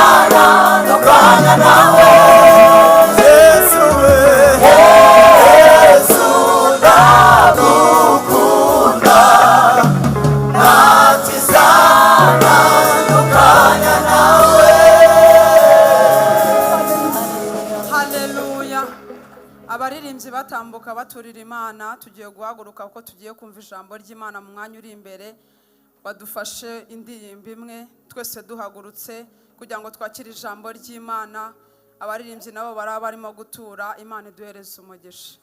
sinzatandukana nawe Yesu we Yesu ndagukunda ntakizantandukanya nawe. Haleluya. Abaririmbyi batambuka baturira Imana, tugiye guhaguruka kuko tugiye kumva ijambo ry'Imana mu mwanya uri imbere. Badufashe indirimbo imwe twese duhagurutse kugira ngo twakire ijambo ry'Imana. Abaririmbyi nabo baraba barimo gutura Imana iduhereze umugisha.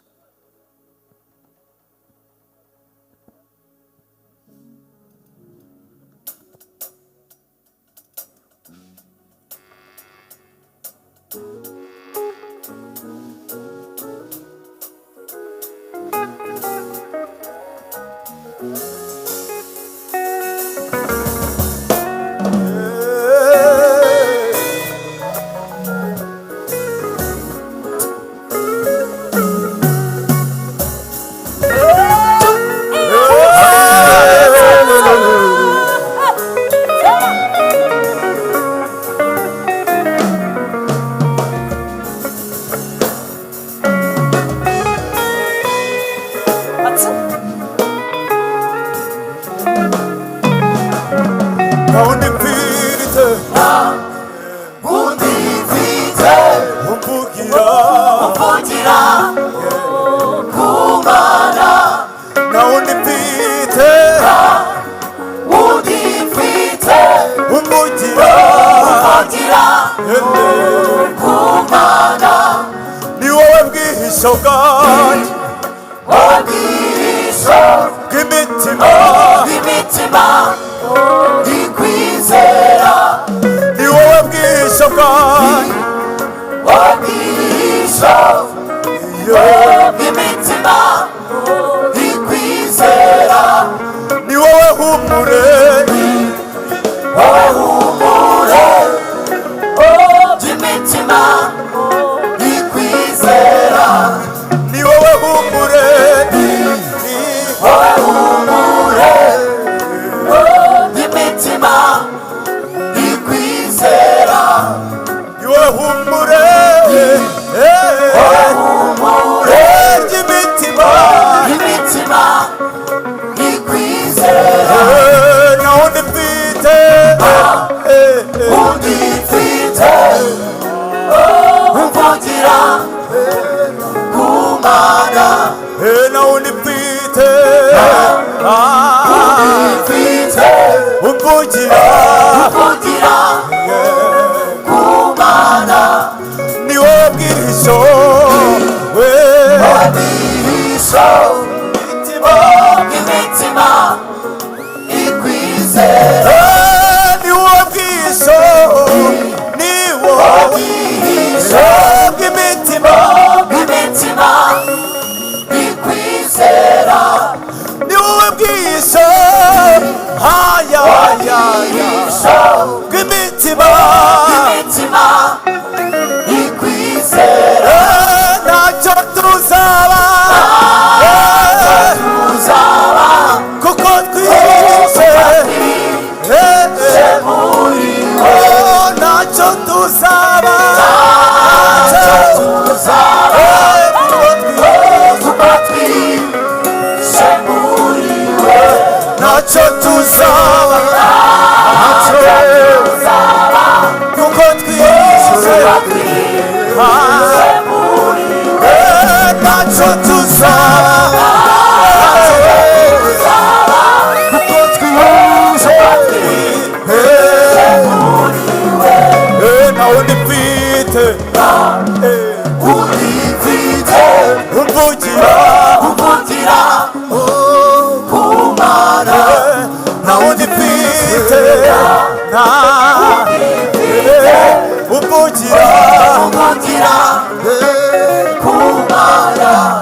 Kumara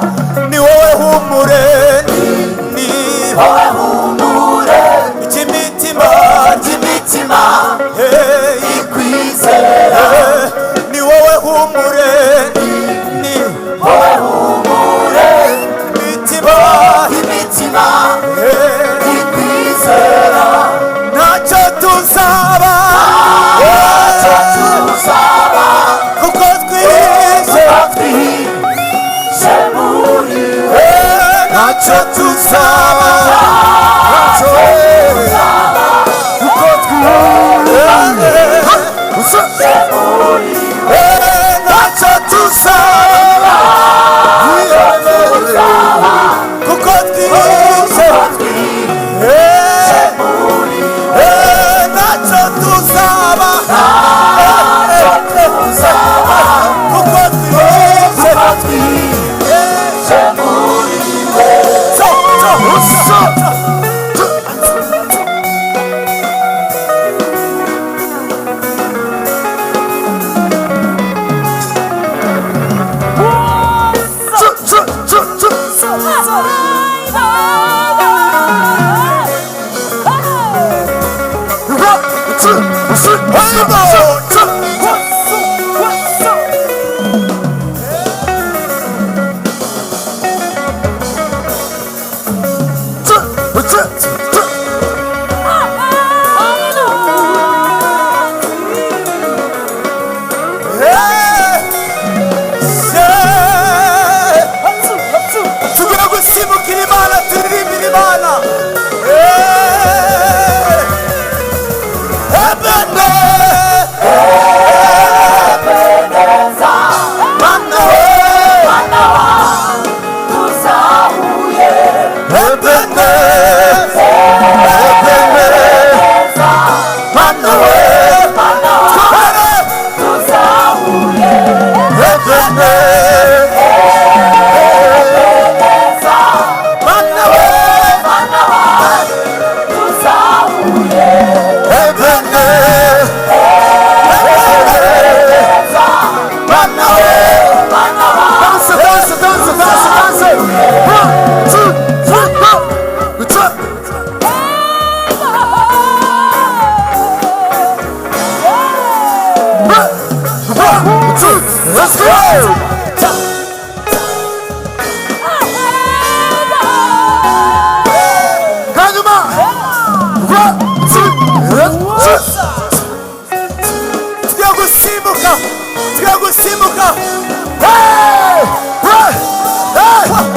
ni wowe humure ntacyo tuzaba kuko ntacyo tuzaba kuko twihishe ntacyo tuzaba kuko twihishe tugira gusimukira Imana turirimbira Imana Let's go! Simuka! Hey! Hey! Hey!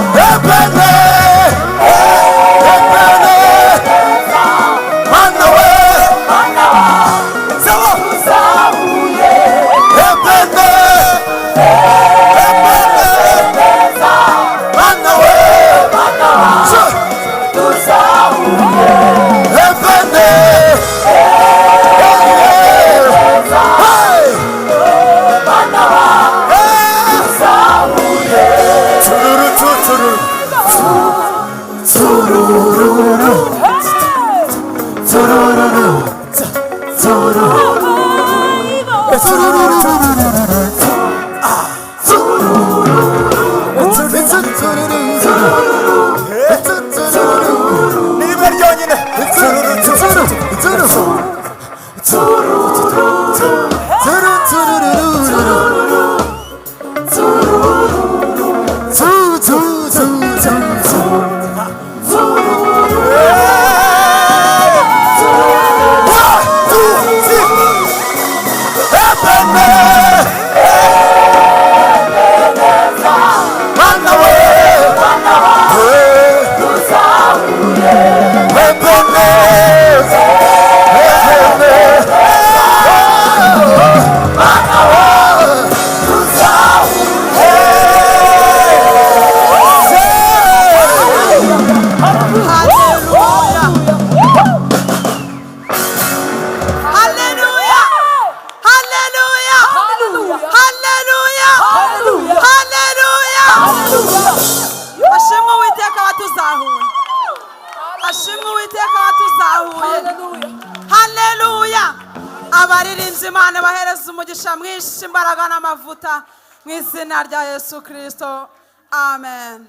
abaririmbyi Imana bahereza umugisha mwinshi imbaraga n'amavuta mu izina rya Yesu Kristo, amen.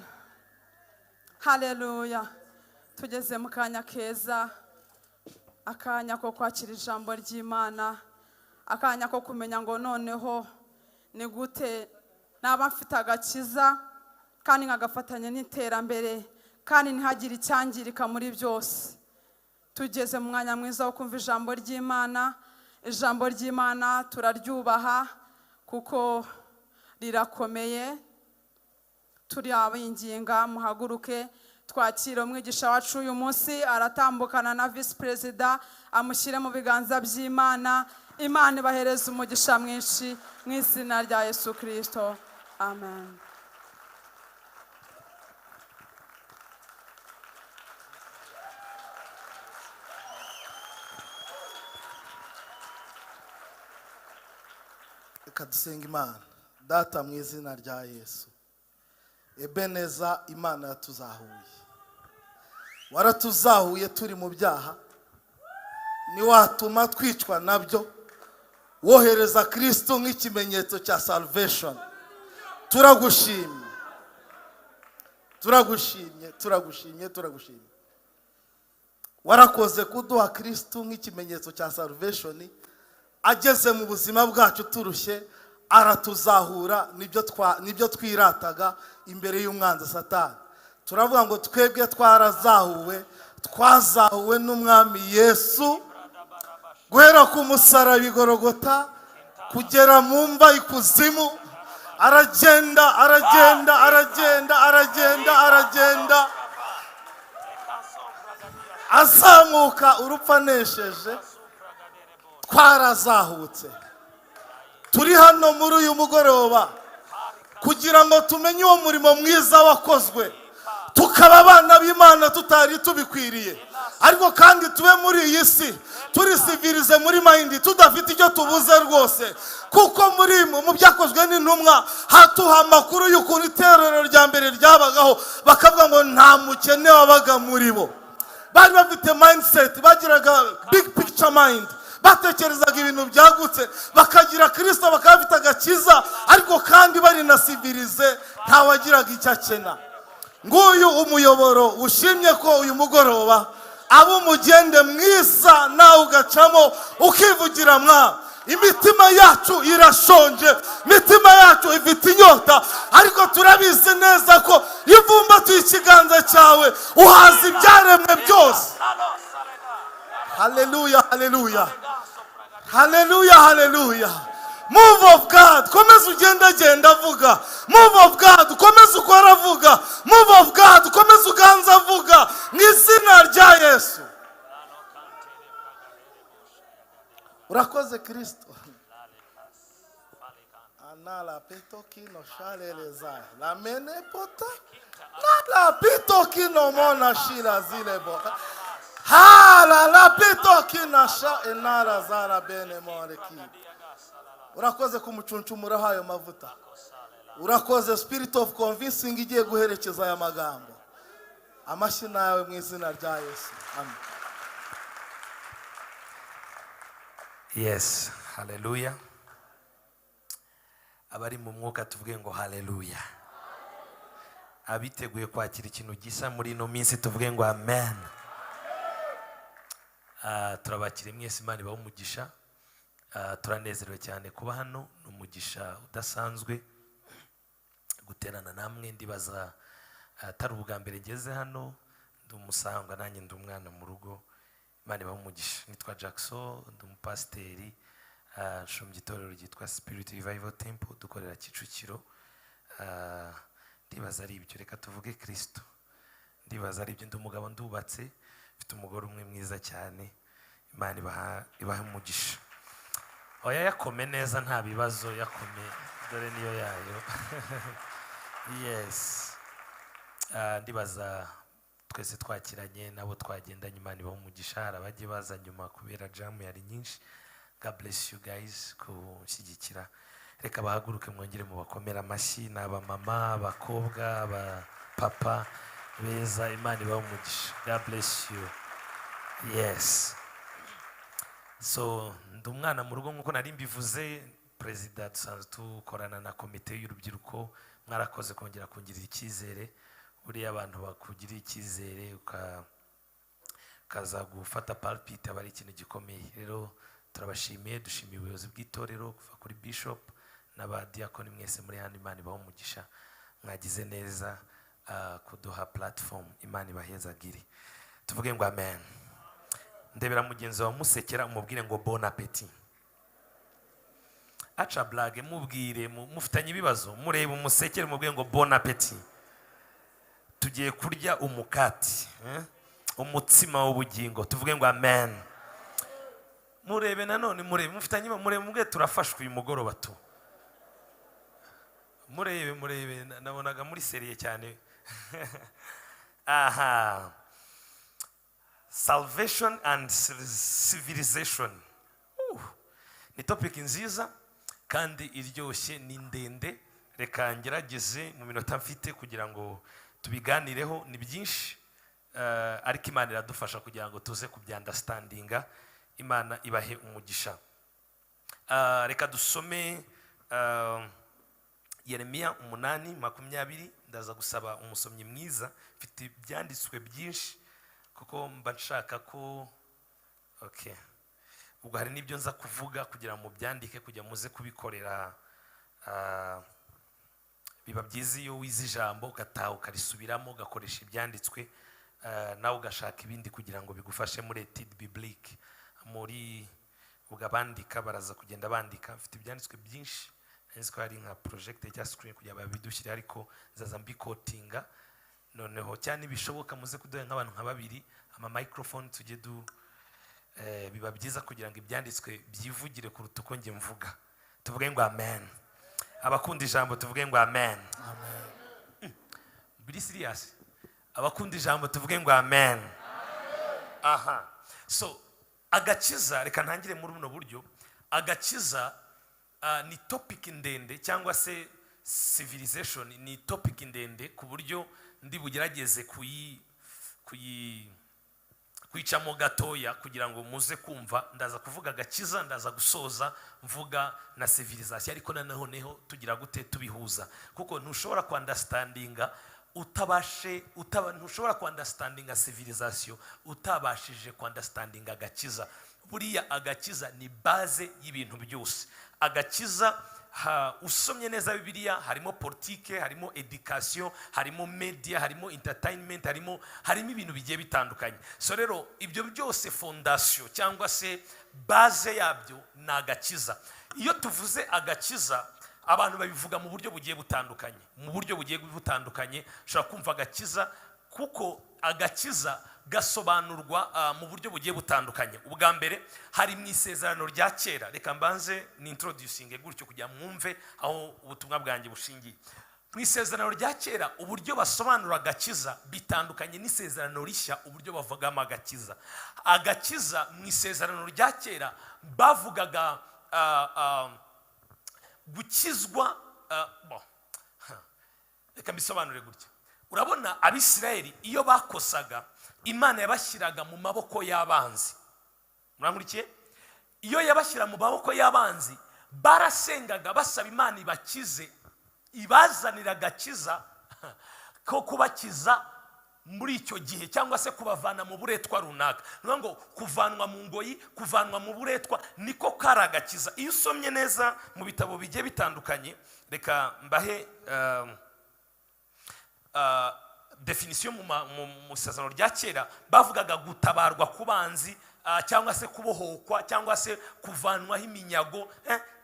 Haleluya. Tugeze mu kanya keza, akanya ko kwakira ijambo ry'Imana, akanya ko kumenya ngo noneho ni gute naba mfite agakiza kandi nkagafatanya n'iterambere kandi ntihagire icyangirika muri byose. Tugeze mu mwanya mwiza wo kumva ijambo ry'Imana. Ijambo ry'Imana turaryubaha kuko rirakomeye. Turi abinginga muhaguruke twakira umwigisha wacu uyu munsi aratambukana na visi perezida amushyire mu biganza by'Imana. Imana ibahereza umugisha mwinshi mu izina rya Yesu Kristo, amen. Reka dusenga Imana. Data mu izina rya Yesu, Ebeneza, Imana yatuzahuye, waratuzahuye turi mu byaha, niwatuma twicwa nabyo, wohereza Kristo nk'ikimenyetso cya salvation. Turagushimye, turagushimye, turagushimye, turagushimye. Warakoze kuduha Kristo nk'ikimenyetso cya salvation, ageze mu buzima bwacu turushye, aratuzahura. Nibyo twirataga imbere y'umwanzi Satani. Turavuga ngo twebwe twarazahuwe, twazahuwe n'umwami Yesu, guhera ku musaraba Igorogota kugera mu mva ikuzimu. Aragenda, aragenda, aragenda, aragenda, aragenda, azamuka urupfu anesheje. Twarazahutse. Turi hano muri uyu mugoroba kugira ngo tumenye uwo murimo mwiza wakozwe, tukaba abana b'Imana tutari tubikwiriye, ariko kandi tube muri iyi si turi civilize muri mind, tudafite icyo tubuze rwose. Kuko mu byakozwe n'intumwa hatuha amakuru y'ukuntu iterero rya mbere ryabagaho, bakavuga ngo nta mukene wabaga muri bo. Bari bafite mindset, bagiraga big picture mind, batekerezaga ibintu byagutse, bakagira Kristo, bakaba bafite agakiza, ariko kandi bari na civilize, ntawagiraga icyo akena. Nguyu umuyoboro ushimye ko uyu mugoroba abo mugende mwisa nawe ugacamo ukivugira mwa. Imitima yacu irashonje, imitima yacu ifite inyota, ariko turabizi neza ko ivumbatuye ikiganza cyawe uhaza ibyaremwe byose. Hallelujah, hallelujah, hallelujah, hallelujah. Move of God, komeza ugenda avuga. Move of God, komeza ukora avuga. Move of God, komeza uganza avuga. Mu izina rya Yesu. Urakoze Kristo. Anala peto kino shaleleza. La mene pota. La peto kino mona shila zile boka. Hala la peto kina sha enara zara bene moreki. Urakoze kumucuncumura hayo mavuta. Urakoze spirit of convincing igiye guherekeza aya magambo. Amashyi nawe mu izina rya Yesu. Amen. Yes, hallelujah. Abari mu mwuka tuvuge ngo hallelujah. Abiteguye kwakira ikintu gisa muri ino minsi tuvuge ngo amen. Turabakira mwese, Imana ibahe umugisha. Turanezerewe cyane kuba hano, n'umugisha udasanzwe guterana namwe. Ndibaza atari ubwa mbere ngeze hano, ndi umusangwa nanjye ndi umwana mu rugo. Imana ibahe umugisha. Nitwa Jackson, ndi umupasiteri, nshumye itorero ryitwa Spirit Revival Temple, dukorera Kicukiro. Ndibaza ari ibyo, reka tuvuge Kristo. Ndibaza ari ibyo, ndi umugabo ndubatse, mfite umugore umwe mwiza cyane. Imana ibahe umugisha. Oya yakome neza, nta bibazo, yakome, dore niyo yayo. Yes. Ndibaza twese twakiranye nabo twagendanye. Imana ibahe umugisha. Hari abagiye baza nyuma kubera jam yari nyinshi. God bless you guys kushyigikira. Reka bahaguruke mwongere mu bakomera amashyi. N'aba mama, abakobwa, abapapa beza. Imana ibahe umugisha. God bless you. Yes. So ndi umwana mu rugo nk'uko nari mbivuze. Perezida dusanzwe tukorana na komite y'urubyiruko. Mwarakoze kongera kungirira icyizere. Buriya abantu bakugirira icyizere ukaza gufata pulpit aba ari ikintu gikomeye. Rero turabashimiye, dushimiye ubuyobozi bw'itorero kuva kuri bishop n'abadiakoni mwese muri hano. Imana ibahe umugisha, mwagize neza kuduha platform. Imana ibahezagire. Tuvuge ngo amen. Ndebera mugenzi wa musekera umubwire ngo bon appétit. Acha blague mubwire mufitanye ibibazo, murebe umusekere mubwire ngo bon appétit. tugiye kurya umukati, umutsima w'ubugingo. Tuvuge ngo amen. Murebe nanone, murebe mufitanye, murebe mubwe turafashwe uyu mugoroba tu. Murebe nabonaga muri seriye cyane. Aha. Salvation and civilization. Ni topic nziza kandi iryoshye, ni ndende. Reka ngerageze mu minota mfite kugira ngo tubiganireho. Ni byinshi ariko Imana iradufasha kugira ngo tuze kubyandastandinga. Imana ibahe umugisha. Reka dusome Yeremiya 8:20. Ndaza gusaba umusomyi mwiza, mfite byanditswe byinshi kuko mba nshaka ko ubwo hari n'ibyo nza kuvuga kugira ngo byandike kujya muze kubikorera. Biba byiza iyo wize ijambo ugataha ukarisubiramo ugakoresha ibyanditswe, nawe ugashaka ibindi kugira ngo bigufashe muri etude biblique. Muri ugabandika baraza kugenda bandika. Mfite ibyanditswe byinshi, nzi ko hari nka project ya screen kugira babidushyire, ariko nzaza mbikotinga noneho cyane bishoboka muze kuduha nk'abantu nka babiri ama microphone tujye biba byiza kugira ngo ibyanditswe byivugire kuruta uko nge mvuga. Tuvuge ngo amen. Abakunda ijambo tuvuge ngo amen. Amen. Biri serious. Abakunda ijambo tuvuge ngo amen. Aha. So agakiza, reka ntangire muri buno buryo. Agakiza ni topic ndende, cyangwa se civilization ni topic ndende ku buryo ndi bugerageze kwicamo gatoya kugira ngo muze kumva. Ndaza kuvuga agakiza, ndaza gusoza mvuga na civilization, ariko noneho tugira gute tubihuza, kuko ntushobora kwandastandinga ntushobora kwandastandinga civilization utabashije kwandastandinga agakiza. Buriya agakiza ni base y'ibintu byose. Agakiza usomye neza Bibiliya harimo politike, harimo education, harimo media, harimo entertainment, harimo ibintu bigiye bitandukanye. So rero ibyo byose fondation cyangwa se base yabyo ni agakiza. Iyo tuvuze agakiza abantu babivuga mu buryo bugiye butandukanye. Ushobora kumva agakiza kuko agakiza gasobanurwa mu buryo bugiye butandukanye. Ubwa mbere hari mu isezerano rya kera. Reka mbanze ni introducing gutyo kugira mwumve aho ubutumwa bwanjye bushingiye. Mu isezerano rya kera uburyo basobanura agakiza bitandukanye n'isezerano rishya uburyo bavugamo agakiza. Agakiza mu isezerano rya kera bavugaga gukizwa. Reka mbisobanure gutya. Urabona Abisirayeli iyo bakosaga Imana yabashyiraga mu maboko y'abanzi. Murangurikiye? Iyo yabashyira mu maboko y'abanzi barasengaga basaba Imana ibakize, ibazanira agakiza ko kubakiza muri icyo gihe, cyangwa se kubavana mu buretwa runaka. Nuvuga ngo kuvanwa mu ngoyi, kuvanwa mu buretwa niko karagakiza. Iyo usomye neza mu bitabo bigiye bitandukanye, reka mbahe definition mu isezerano rya kera bavugaga gutabarwa ku banzi, cyangwa se kubohokwa, cyangwa se kuvanwaho iminyago.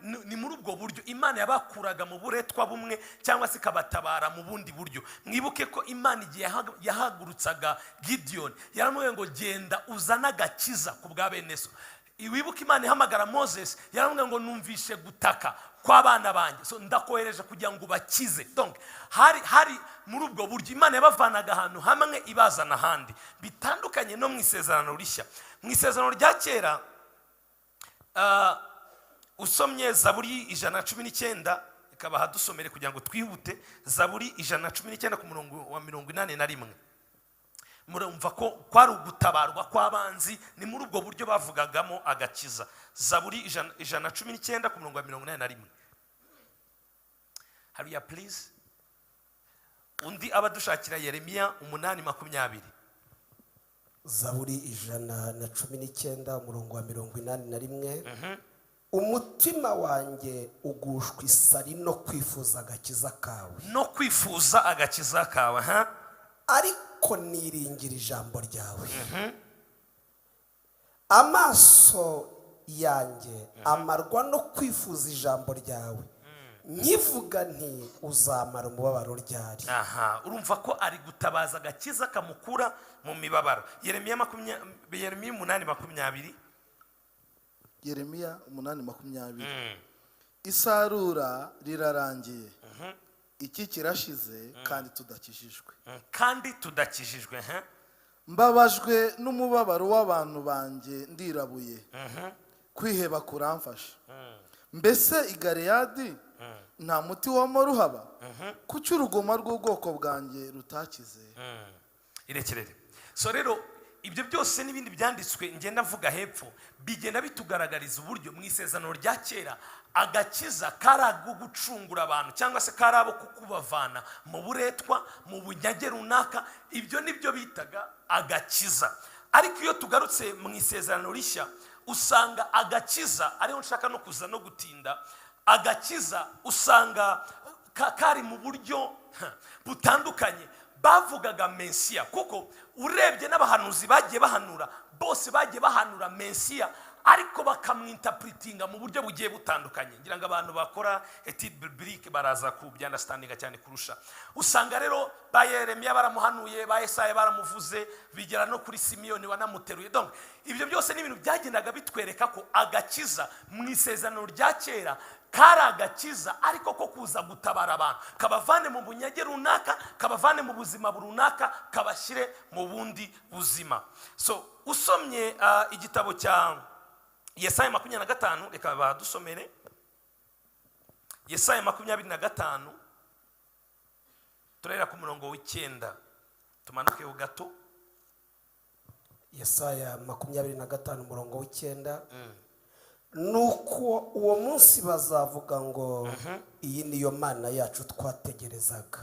Ni muri ubwo buryo Imana yabakuraga mu buretwa bumwe cyangwa se kabatabara mu bundi buryo. Mwibuke ko Imana igihe yahagurutsaga Gideon yaramubwiye ngo genda uzana agakiza ku bwa bene so. Wibuke Imana ihamagara Moses yaramubwiye ngo numvishe gutaka kw'abana banjye, so ndakohereje kugira ngo bakize. Donc hari muri ubwo buryo Imana yabavanaga ahantu hamwe ibazana ahandi, bitandukanye no mu isezerano rishya. Mu isezerano rya kera usomye Zaburi 119, ikaba hadusomere kugira ngo twihute. Zaburi 119 ku murongo wa 81. Murumva ko kwari ugutabarwa kw'abanzi, ni muri ubwo buryo bavugagamo agakiza. Zaburi 119 ku murongo wa 81. Hariya please. Undi abadushakira Yeremiya 8:20. Zaburi 119 umurongo wa 81. Umutima wanjye ugushwa isari no kwifuza agakiza kawe. No kwifuza agakiza kawe, ariko niringira ijambo ryawe. Amaso yanjye amarwa no kwifuza ijambo ryawe, nkivuga nti uzamara umubabaro ryari. aha urumva ko ari gutabaza agakiza kamukura mu mibabaro. Yeremiya 8:20. Yeremiya 8:20. Isarura rirarangiye, iki kirashize kandi tudakijijwe. Kandi tudakijijwe. Mbabajwe n'umubabaro w'abantu banjye ndirabuye, kwiheba kuramfasha. Mbese i Galeyadi nta muti wamo ruhaba? Kuki urugoma rw'ubwoko bwanjye rutakize? Irekerere. So rero ibyo byose n'ibindi byanditswe ngenda mvuga hepfo bigenda bitugaragariza uburyo mu isezerano rya kera agakiza karago gucungura abantu cyangwa se karabo kukubavana mu buretwa mu bunyage runaka. Ibyo nibyo bitaga agakiza. Ariko iyo tugarutse mu isezerano rishya usanga agakiza, ariho nshaka no kuza no gutinda, agakiza usanga kari mu buryo butandukanye. Bavugaga Mesiya, kuko urebye n'abahanuzi bagiye bahanura, bose bagiye bahanura Mesiya ariko bakamwinterpretinga mu buryo bugiye butandukanye. Ngira ngo abantu bakora etude biblique baraza kubyandastandinga cyane kurusha. Usanga rero ba Yeremiya baramuhanuye, ba Yesaya baramuvuze, bigera no kuri Simiyoni wanamuteruye. Donc ibyo byose ni ibintu byagendaga bitwereka ko agakiza mu isezerano rya kera kari agakiza ariko ko kuza gutabara abantu, kabavane mu bunyage runaka, kabavane mu buzima runaka, kabashyire mu bundi buzima. So usomye igitabo cya Yesaya 25, reka badusomere Yesaya 25, turera ku murongo w'9, tumanuke ho gato. Yesaya 25 umurongo w'9. Nuko uwo munsi bazavuga ngo iyi niyo mana yacu twategerezaga,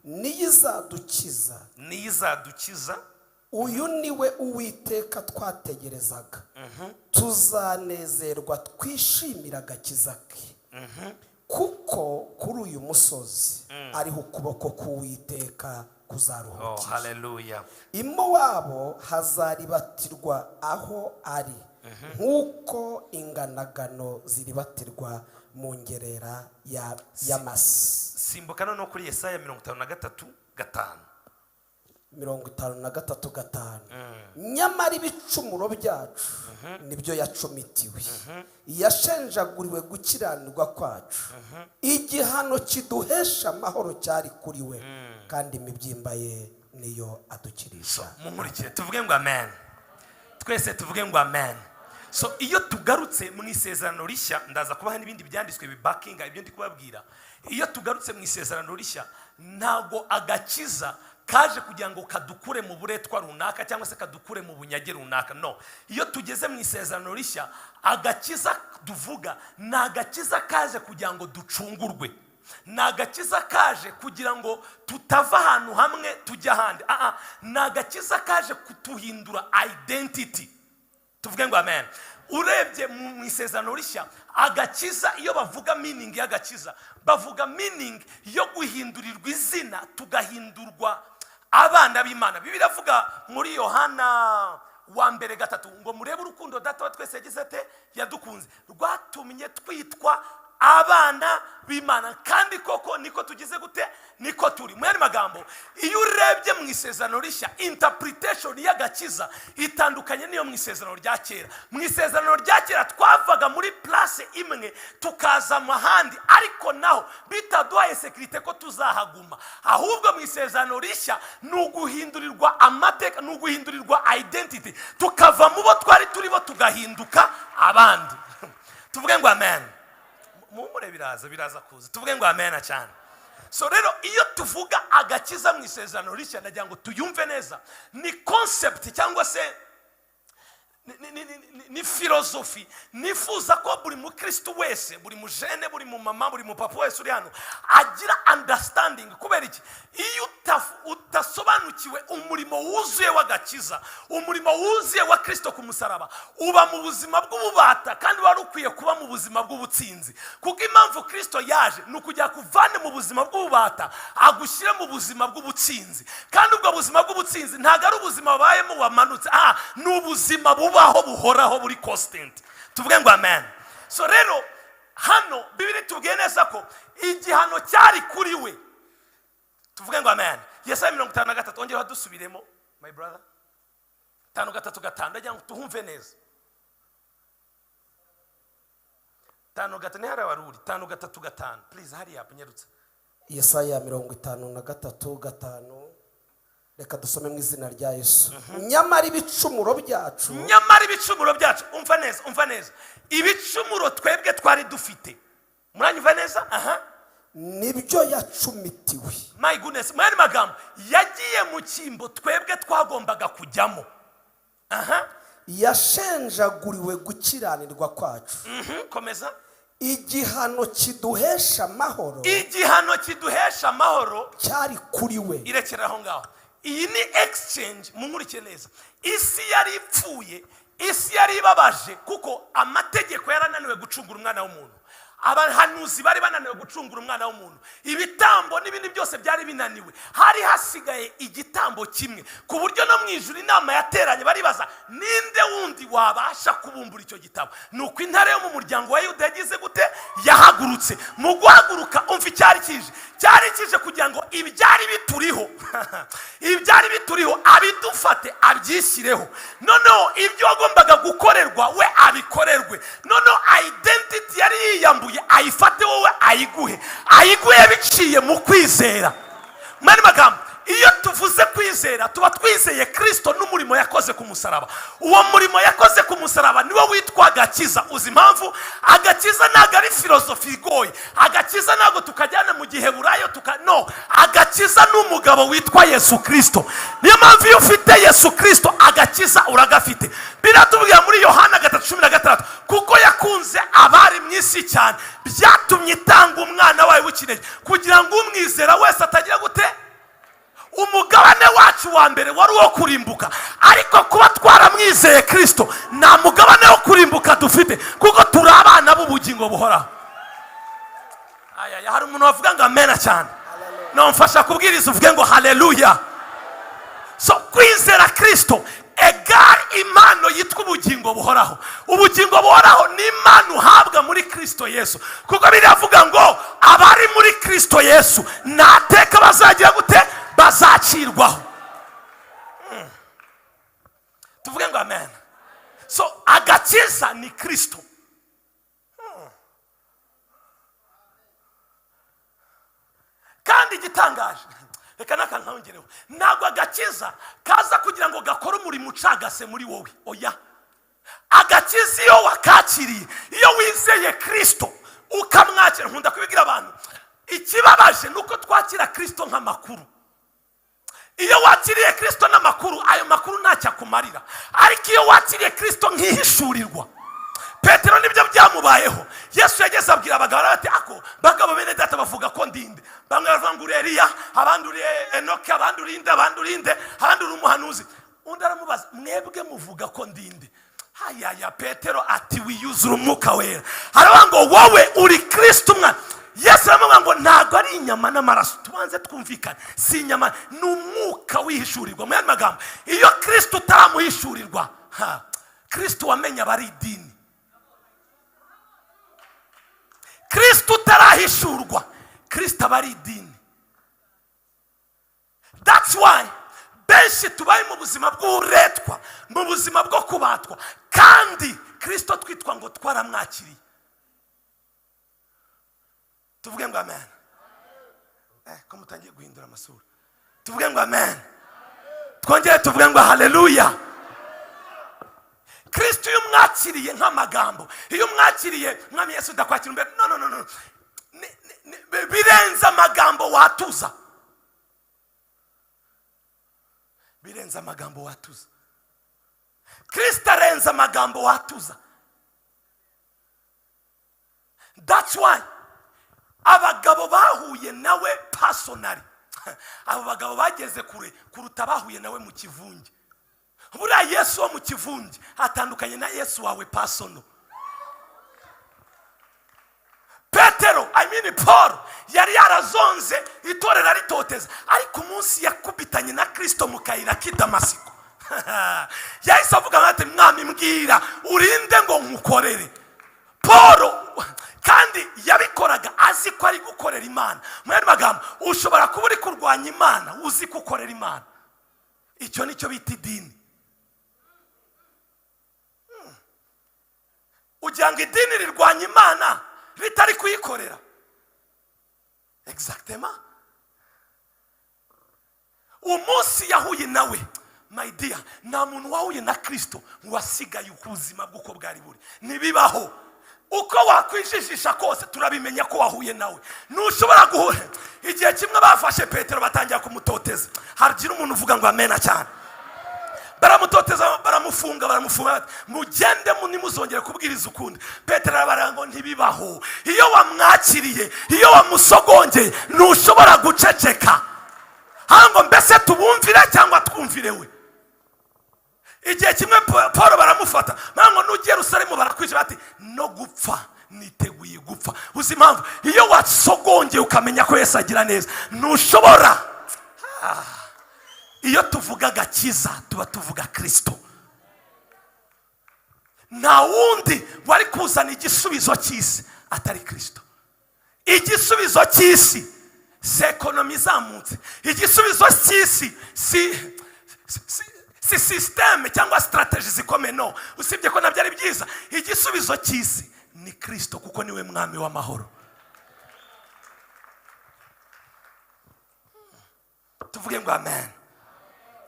niyizadukiza, uyu niwe Uwiteka twategerezaga, tuzanezerwa twishimira agakiza ke, kuko kuri uyu musozi ariho ukuboko k'Uwiteka kuzaruhukira. Haleluya. I Mowabu hazaribatirwa aho ari, nk'uko inganagano ziribatirwa mu ngerera y'amasi. Simbuka no kuri Yesaya 53:5. 53:5. Nyamara ibicumuro byacu nibyo yacumitiwe, yashenjaguriwe gukiranirwa kwacu, igihano kiduhesha amahoro cyari kuri we, kandi imibyimba ye niyo adukirisha. Mumurikire tuvuge ngo amen. Twese tuvuge ngo amen. So iyo tugarutse mu isezerano rishya, ndaza kubaha n'ibindi byanditswe bibakinga ibyo ndi kubabwira. Iyo tugarutse mu isezerano rishya, ntago agakiza kaje kugira ngo kadukure mu buretwa runaka cyangwa se kadukure mu bunyage runaka. No, iyo tugeze mu isezerano rishya, agakiza duvuga ni agakiza kaje kugira ngo ducungurwe, ni agakiza kaje kugira ngo tutava ahantu hamwe tujya ahandi. Ni agakiza kaje kutuhindura identity. Tuvuge ngo amen. Urebye mu isezerano rishya, agakiza iyo bavuga meaning y'agakiza, bavuga meaning yo guhindurirwa izina, tugahindurwa abana b'Imana. Bibiliya avuga muri Yohana 1:3 ngo murebe urukundo data wa twese yagize ate, yadukunze, rwatumye twitwa abana b'Imana, kandi koko niko tugize gute, niko turi. Mu yandi magambo, iyo urebye mu isezerano rishya, interpretation y'agakiza itandukanye niyo mu isezerano rya kera. Mu isezerano rya kera twavaga muri place imwe tukaza mahandi, ariko naho bitaduhaye security ko tuzahaguma. Ahubwo mu isezerano rishya nuguhindurirwa amateka, nuguhindurirwa identity, tukava mu bo twari turibo tugahinduka abandi. Tuvuge ngo amen. Mumure biraza kuza. Tuvuge ngo amen cyane. So rero iyo tuvuga agakiza mu isezerano rishya, nagira ngo tuyumve neza, ni concept cyangwa se ni filosofi nifuza ko buri mukristo wese, buri mujene, buri mumama, buri mupapa wese uri hano agira understanding. Kubera iki? Iyo utasobanukiwe umurimo wuzuye w'agakiza, umurimo wuzuye wa Kristo ku musaraba, uba mu buzima bw'ububata kandi wari ukwiye kuba mu buzima bw'ubutsinzi. Kuko impamvu Kristo yaje ni ukujya kuvana mu buzima bw'ububata agushyire mu buzima bw'ubutsinzi. Kandi ubwo buzima bw'ubutsinzi ntago ari ubuzima wabayemo wamanutse, ni ubuzima bubaho buhoraho buri constant. Tuvuge ngo amen. So rero hano bibiri tubwiye neza ko igihano cyari kuri we. Tuvuge ngo amen. Yesaya 53 ongera dusubiremo my brother. 5:3 ndagira ngo tuhumve neza. 5:3 ni hara waruri 5:3 please hurry up nyarutse. Yesaya 53:5 reka dusome mu izina rya Yesu. Nyamara ibicumuro byacu, umva neza ibicumuro twebwe twari dufite, muranyumva neza? nibyo yacumitiwe. My goodness, mwari magambo yagiye mu cyimbo twebwe twagombaga kujyamo. Yashenjaguriwe gukiranirwa kwacu. Komeza. Igihano kiduhesha amahoro cyari kuri we. Irekera aho ngaho. Iyi ni exchange, mumurike neza. Isi yari ipfuye, isi yari ibabaje kuko amategeko yarananiwe gucungura umwana w'umuntu. Abahanuzi bari bananiwe gucungura umwana w'umuntu. Ibitambo n'ibindi byose byari binaniwe. Hari hasigaye igitambo kimwe, ku buryo no mu ijuru inama yateranye baribaza ninde wundi wabasha kubumbura icyo gitabo. Nuko intare yo mu muryango wa Yuda yagize gute? Yahagurutse. Mu guhaguruka umva icyari kije kugira ngo ibyari bituriho abidufate abyishyireho. Noneho ibyo wagombaga gukorerwa we abikorerwe. Noneho identity yari yiyambuye ayifate wowe ayiguhe biciye mu kwizera. Mani magambo, iyo tuvuze kwizera tuba twizeye Kristo n'umurimo yakoze ku musaraba. Uwo murimo yakoze ku musaraba niwo witwa agakiza. Uzi impamvu? Agakiza ntabwo ari filosofi igoye. Agakiza ntabwo tukajyana mu giheburayo no, agakiza n'umugabo witwa Yesu Kristo. Niyo mpamvu iyo ufite Yesu Kristo agakiza uragafite. Biratubwira muri Yohana 3:16 kuko yakunze abari mu isi cyane byatumye itanga umwana wawe w'ikinege kugira ngo umwizera wese atagira gute? Umugabane wacu wa mbere wari uwo kurimbuka, ariko kuba twaramwizeye Kristo nta mugabane wo kurimbuka dufite kuko turi abana b'ubugingo buhoraho. Hari umuntu wavuga ngo amena cyane. No, mfasha kubwiriza uvuge ngo haleluya. So kwizera Kristo egal impano yitwa ubugingo buhoraho. Ubugingo buhoraho ni impano uhabwa muri Kristo Yesu, kuko biravuga ngo abari muri Kristo Yesu nateka bazagira gute? Bazacirwaho. Tuvuge ngo amen. So agakiza ni Kristo. Kandi gitangaje, reka nakanongereho, ntabwo agakiza kaza kugira ngo gakore umurimo ucagase muri wowe. Oya, agakiza iyo wakakiriye, iyo wizeye Kristo ukamwakira. Nkunda kubigira abantu, ikibabaje nuko twakira Kristo nk'amakuru. Iyo wakiriye Kristo n'amakuru, ayo makuru ntacyo akumarira. Ariko iyo wakiriye Kristo nk'ihishurirwa, Petero nibyo byamubayeho. Yesu yageze abwira abagabo bati ako bagabo bene data bavuga ko ndinde. Bamwe bavuga ngo Eliya, abandi uri Enoki, abandi urinde, abandi uri umuhanuzi. Undi aramubaza mwebwe muvuga ko ndinde? Hayaya Petero ati wiyuzura umwuka wera. Aravuga ngo wowe uri Kristo umwana. Yesu aravuga ngo ntabwo ari inyama n'amaraso. Tubanze twumvikane, si inyama n'umwuka wihishurirwa. Mu magambo, iyo Kristo utaramuhishurirwa, Kristo wamenye abari idini. Kristo utarahishurwa, Kristo abari idini. That's why benshi tubaye mu buzima bw'uretwa, mu buzima bwo kubatwa, kandi Kristo twitwa ngo twaramwakiriye. Tuvuge ngo amen. Ko mutangiye guhindura amasura. Tuvuge ngo amen. Twongere tuvuge ngo haleluya. Kristo iyo mwakiriye nk'amagambo, iyo mwakiriye mwami Yesu ndakwakira imbere, no, birenza amagambo watuza. Birenza amagambo watuza. Kristo arenza amagambo watuza. That's why abagabo bahuye nawe personally, abo bagabo bageze kure kuruta bahuye nawe mu kivunge. Buriya Yesu wo mu kivunge atandukanye na Yesu wawe personal. Petero, Paul yari yarazonze itorero ritoteza, ariko umunsi yakubitanye na Kristo mu kayira k'i Damasiko yahise avuga ati mwami mbwira urinde ngo nkukorere. Paul kandi yabikoraga azi ko ari gukorera Imana. Mu yandi magambo, ushobora kuba uri kurwanya Imana uzi ko ukorera Imana. Icyo nicyo bita idini. Ugira ngo idini rirwanya Imana ritari kuyikorera. Exactement. Umunsi yahuye nawe, my dear, nta muntu wahuye na Kristo wasigaye ubuzima bw'uko bwari buri. Nibibaho. Uko wakwijijisha kose turabimenya ko wahuye nawe. Ntushobora guhura. Igihe kimwe bafashe Petero batangira kumutoteza. Hagira umuntu uvuga ngo amena cyane. Baramutoteza, baramufunga, mugende nimuzongere kubwiriza ukundi. Petero arabarango ntibibaho. Iyo wamwakiriye, iyo wamusogongeye, ntushobora guceceka. Hango mbese tubumvire cyangwa twumvire we. Igihe kimwe Paulo baramufata, mango n'ugiye Yerusalemu barakwije bati no gupfa niteguye gupfa. Uzi impamvu? Iyo wasogongeye ukamenya ko Yesu agira neza, ntushobora. Iyo tuvuga gakiza tuba tuvuga Kristo. Nta wundi wari kuzana igisubizo cy'isi atari Kristo. Igisubizo cy'isi si ekonomi izamutse. Igisubizo cy'isi si systeme cyangwa strategy zikomeye, no. Usibye ko nabyo ari byiza. Igisubizo cy'isi ni Kristo, kuko niwe mwami w'amahoro. Tuvuge ngo amen.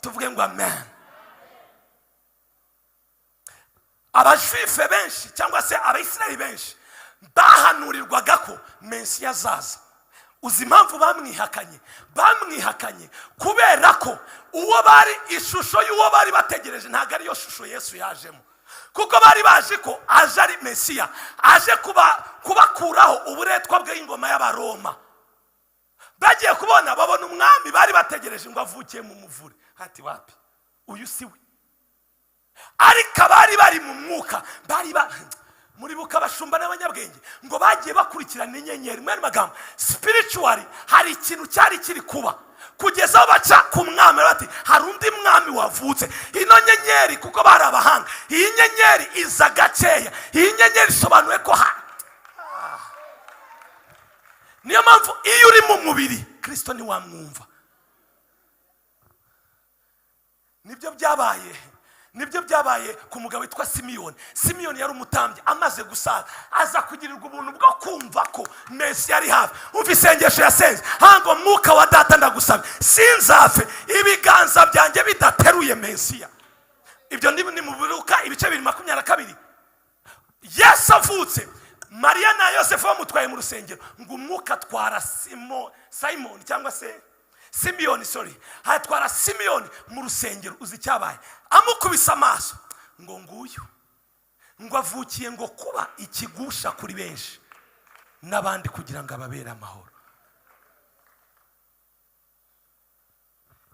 Tuvuge ngo amen. Abajwife benshi cyangwa se abayisirayeli benshi bahanurirwaga ko Mesiya azaza. Uzi impamvu bamwihakanye? Bamwihakanye kubera ko uwo bari ishusho y'uwo bari bategereje ntago ariyo shusho Yesu yajemo. Kuko bari baje ko aje ari Mesiya, aje kubakuraho uburetwa bw'ingoma y'Abaroma. Bagiye kubona babona umwami bari bategereje ngo avukiye mu muvure. Hati wapi? Uyu si we. Ariko bari mu mwuka, muri buka bashumba n'abanyabwenge ngo bagiye bakurikirana inyenyeri. Mu magambo, spiritually hari ikintu cyari kiri kuba kugeza aho baca ku mwami bati hari undi mwami wavutse. Ino nyenyeri kuko bari abahanga, iyi nyenyeri iza gakeya, iyi nyenyeri isobanuye ko niyo mpamvu iyo uri mu mubiri Kristo ni wamwumva. Nibyo byabaye ku mugabo witwa Simiyoni. Simiyoni yari umutambyi, amaze gusaza aza kugirirwa ubuntu bwo kumva ko Mesiya ari hafi. Umva isengesho yasenze, hango mwuka wa data ndagusabye sinzafe ibiganza byanjye bidateruye Mesiya. Ibyo ni mu Luka ibice 2:22. Yesu avutse, Mariya na Yosefu bamutwaye mu rusengero ngo umwuka atwara Simon cyangwa se Simiyoni, hatwara Simiyoni mu rusengero. Uzi cyabaye? Amukubise amaso ngo nguyu ngo avukiye ngo kuba ikigusha kuri benshi n'abandi kugira ngo ababere amahoro.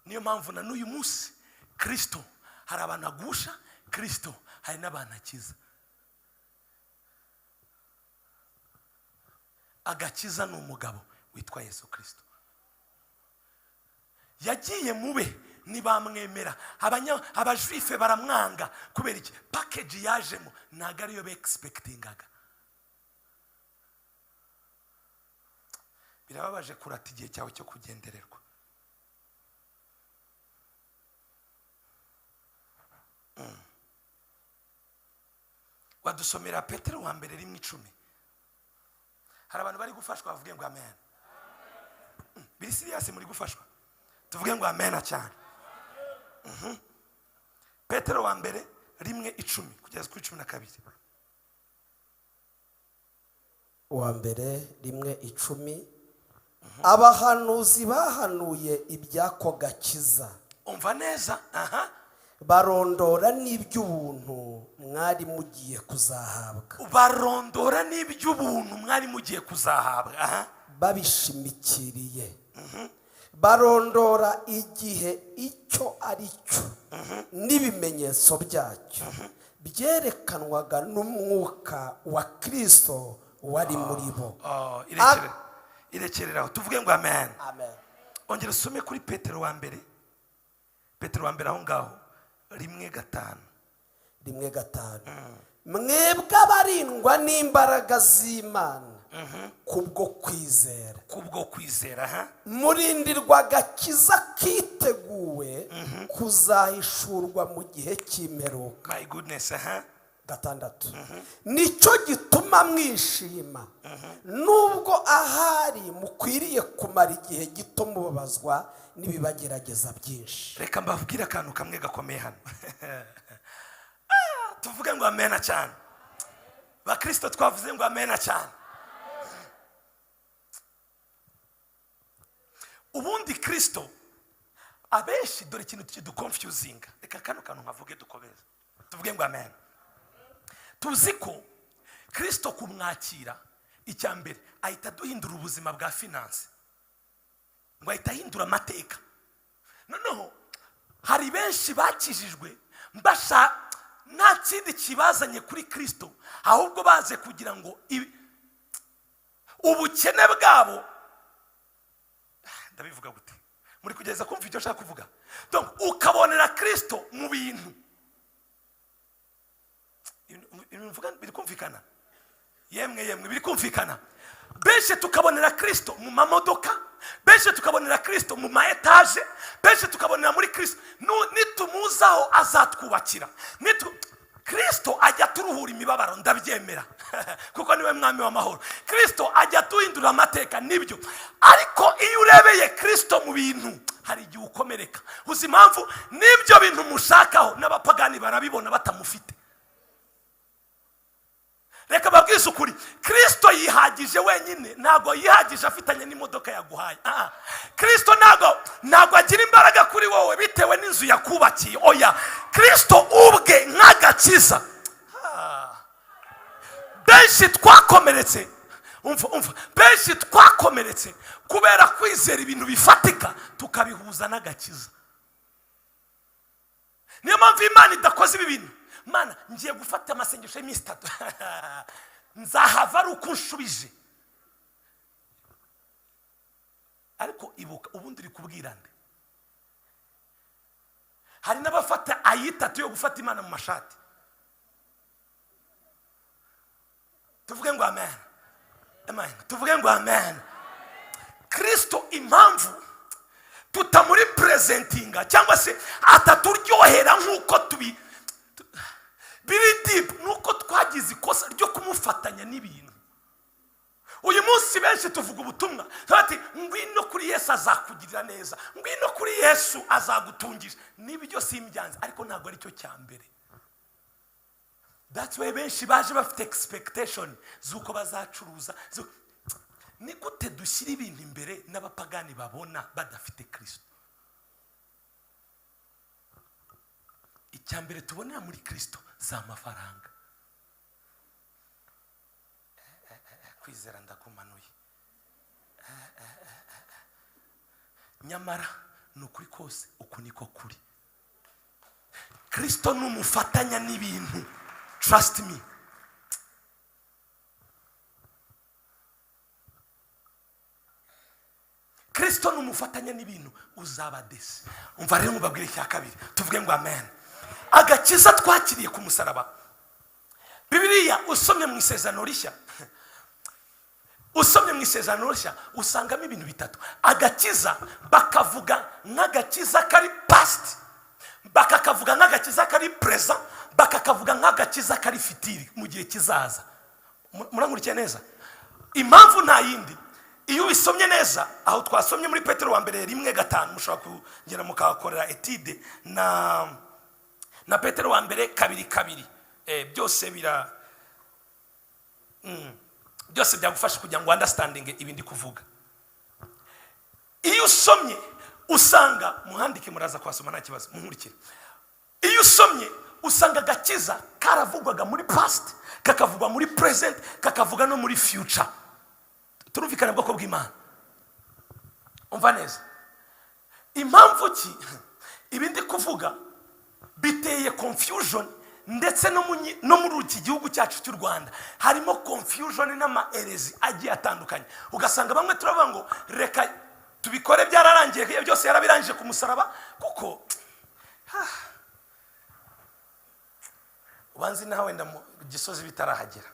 Niyo mpamvu na n'uyu munsi Kristo hari abantu agusha, Kristo hari n'abantu akiza. Agakiza ni umugabo witwa Yesu Kristo. Yagiye mube nibamwemera. Abajwife baramwanga kubera iki? Package yajemo ntago ariyo expectingaga. Birababaje kurata igihe cyawe cyo kugendererwa. Wadusomera Petero wa mbere 1:10. Hari abantu bari gufashwa bavuge ngo amen. Biri serious muri gufashwa? Tuvuge ngo amen cyane. Petero wa mbere 1:10 kugeza kuri 12. Wa mbere 1:10. Abahanuzi bahanuye ibyako gakiza. Umva neza. Barondora n'iby'ubuntu mwari mugiye kuzahabwa. Barondora n'iby'ubuntu mwari mugiye kuzahabwa. Babishimikiriye. Barondora igihe icyo ari cyo n'ibimenyetso byacyo byerekanwaga n'umwuka wa Kristo wari muri bo. Irekereraho tuvuge ngo amen. Amen. Ongera usome kuri Petero wa mbere. Petero wa mbere aho ngaho 1:5. 1:5. Mwebwe abarindwa n'imbaraga z'Imana kubwo kwizera. kubwo kwizera. Murindirwa agakiza kiteguwe kuzahishurwa mu gihe cy'imperuka. My goodness. 6. Nicyo gituma mwishima nubwo ahari mukwiriye kumara igihe gito mubabazwa n'ibibagerageza byinshi. Reka mbabwire akantu kamwe gakomeye hano. Tuvuge ngo amena cyane. Bakristo twavuze ngo amena cyane. Ubundi Kristo abenshi dore ikintu kiduconfusing. Reka kano kantu nkavuge dukomeze. Tuvuge ngo amen. Tuzi ko Kristo kumwakira icyambere ahita duhindura ubuzima bwa finance. Ngo ahita ahindura amateka. Noneho hari benshi bakijijwe mbasha nta kindi kibazanye kuri Kristo ahubwo baze kugira ngo ubukene bwabo, ndabivuga gute, muri kugeza kumva icyo nshaka kuvuga. Donc ukabonera Kristo mu bintu biri kumvikana. Yemwe biri kumvikana. Benshi tukabonera Kristo mu mamodoka, benshi tukabonera Kristo mu maetage, benshi tukabonera muri Kristo nitumuzaho azatwubakira. Kristo ajya turuhura imibabaro, ndabyemera kuko niwe mwami w'amahoro. Kristo ajya tuhindura amateka, nibyo. Ariko iyo urebeye Kristo mu bintu hari igihe ukomereka. Uzi impamvu? Nibyo bintu mushakaho n'abapagani barabibona batamufite. Reka babwize ukuri, Kristo yihagije wenyine, ntago yihagije afitanye n'imodoka yaguhaye. Kristo ntago agira imbaraga kuri wowe bitewe n'inzu yakubakiye. Oya, Kristo ubwe nk'agakiza. Benshi twakomeretse, umva, benshi twakomeretse kubera kwizera ibintu bifatika tukabihuza n'agakiza. Niyo mpamvu Imana idakoze ibi bintu. Mana, ngiye gufata amasengesho y'iminsi 3 nzahava ari uko nshubije. Ariko ibuka ubundi uri kubwira nde? Hari n'abafata ayitatu yo gufata Imana mu mashati. Tuvuge ngo amen. Amen. Tuvuge ngo amen. Kristo impamvu tutamuri presentinga cyangwa se ataturyohera nk'uko biri deep nuko twagize ikosa ryo kumufatanya n'ibintu. Uyu munsi benshi tuvuga ubutumwa bati ngwino kuri Yesu azakugirira neza, ngwino kuri Yesu azagutungisha. Nibyo simbyanze, ariko ntago ari cyo cyambere. That's why benshi baje bafite expectation zuko bazacuruza. Ni gute dushyira ibintu imbere n'abapagani babona badafite Kristo? Icyambere tubonera muri Kristo za mafaranga. Kwizera ndakumanuye. Nyamara nukuri kose uku niko kuri. Kristo numufatanya n'ibintu. Trust me. Kristo numufatanya n'ibintu uzaba desi. Umva rero mubabwire cya kabiri. Tuvuge ngo amen. Agakiza twakiriye ku musaraba. Bibiliya usomye mu isezerano rishya. Usomye mu isezerano rishya usangamo ibintu bitatu. Agakiza bakavuga nk'agakiza kari past, bakakavuga nk'agakiza kari present, bakakavuga nk'agakiza kari fitiri mu gihe kizaza. Murangurikiye neza? Impamvu nta yindi. Iyo bisomye neza aho twasomye muri Petero wa mbere 1:5 mushobora kugera mukakorera etide na Petero wa mbere 2:2. Byose byose byagufasha kugira ngo understanding ibindi kuvuga. Iyo usomye usanga muhandike muraza kwasoma nta kibazo muhurikire. Iyo usomye usanga agakiza karavugwaga muri past, kakavugwa muri present, kakavuga no muri future. Turumvikana bwoko bw'Imana. Umva neza. Impamvu ki ibindi kuvuga biteye confusion ndetse no muri iki gihugu cyacu cy'u Rwanda harimo confusion n'amaerezi agiye atandukanye. Ugasanga bamwe turavuga ngo reka tubikore byararangiye, byose yarabirangije ku musaraba kuko ubanzi nawe wenda Gisozi bitarahagera.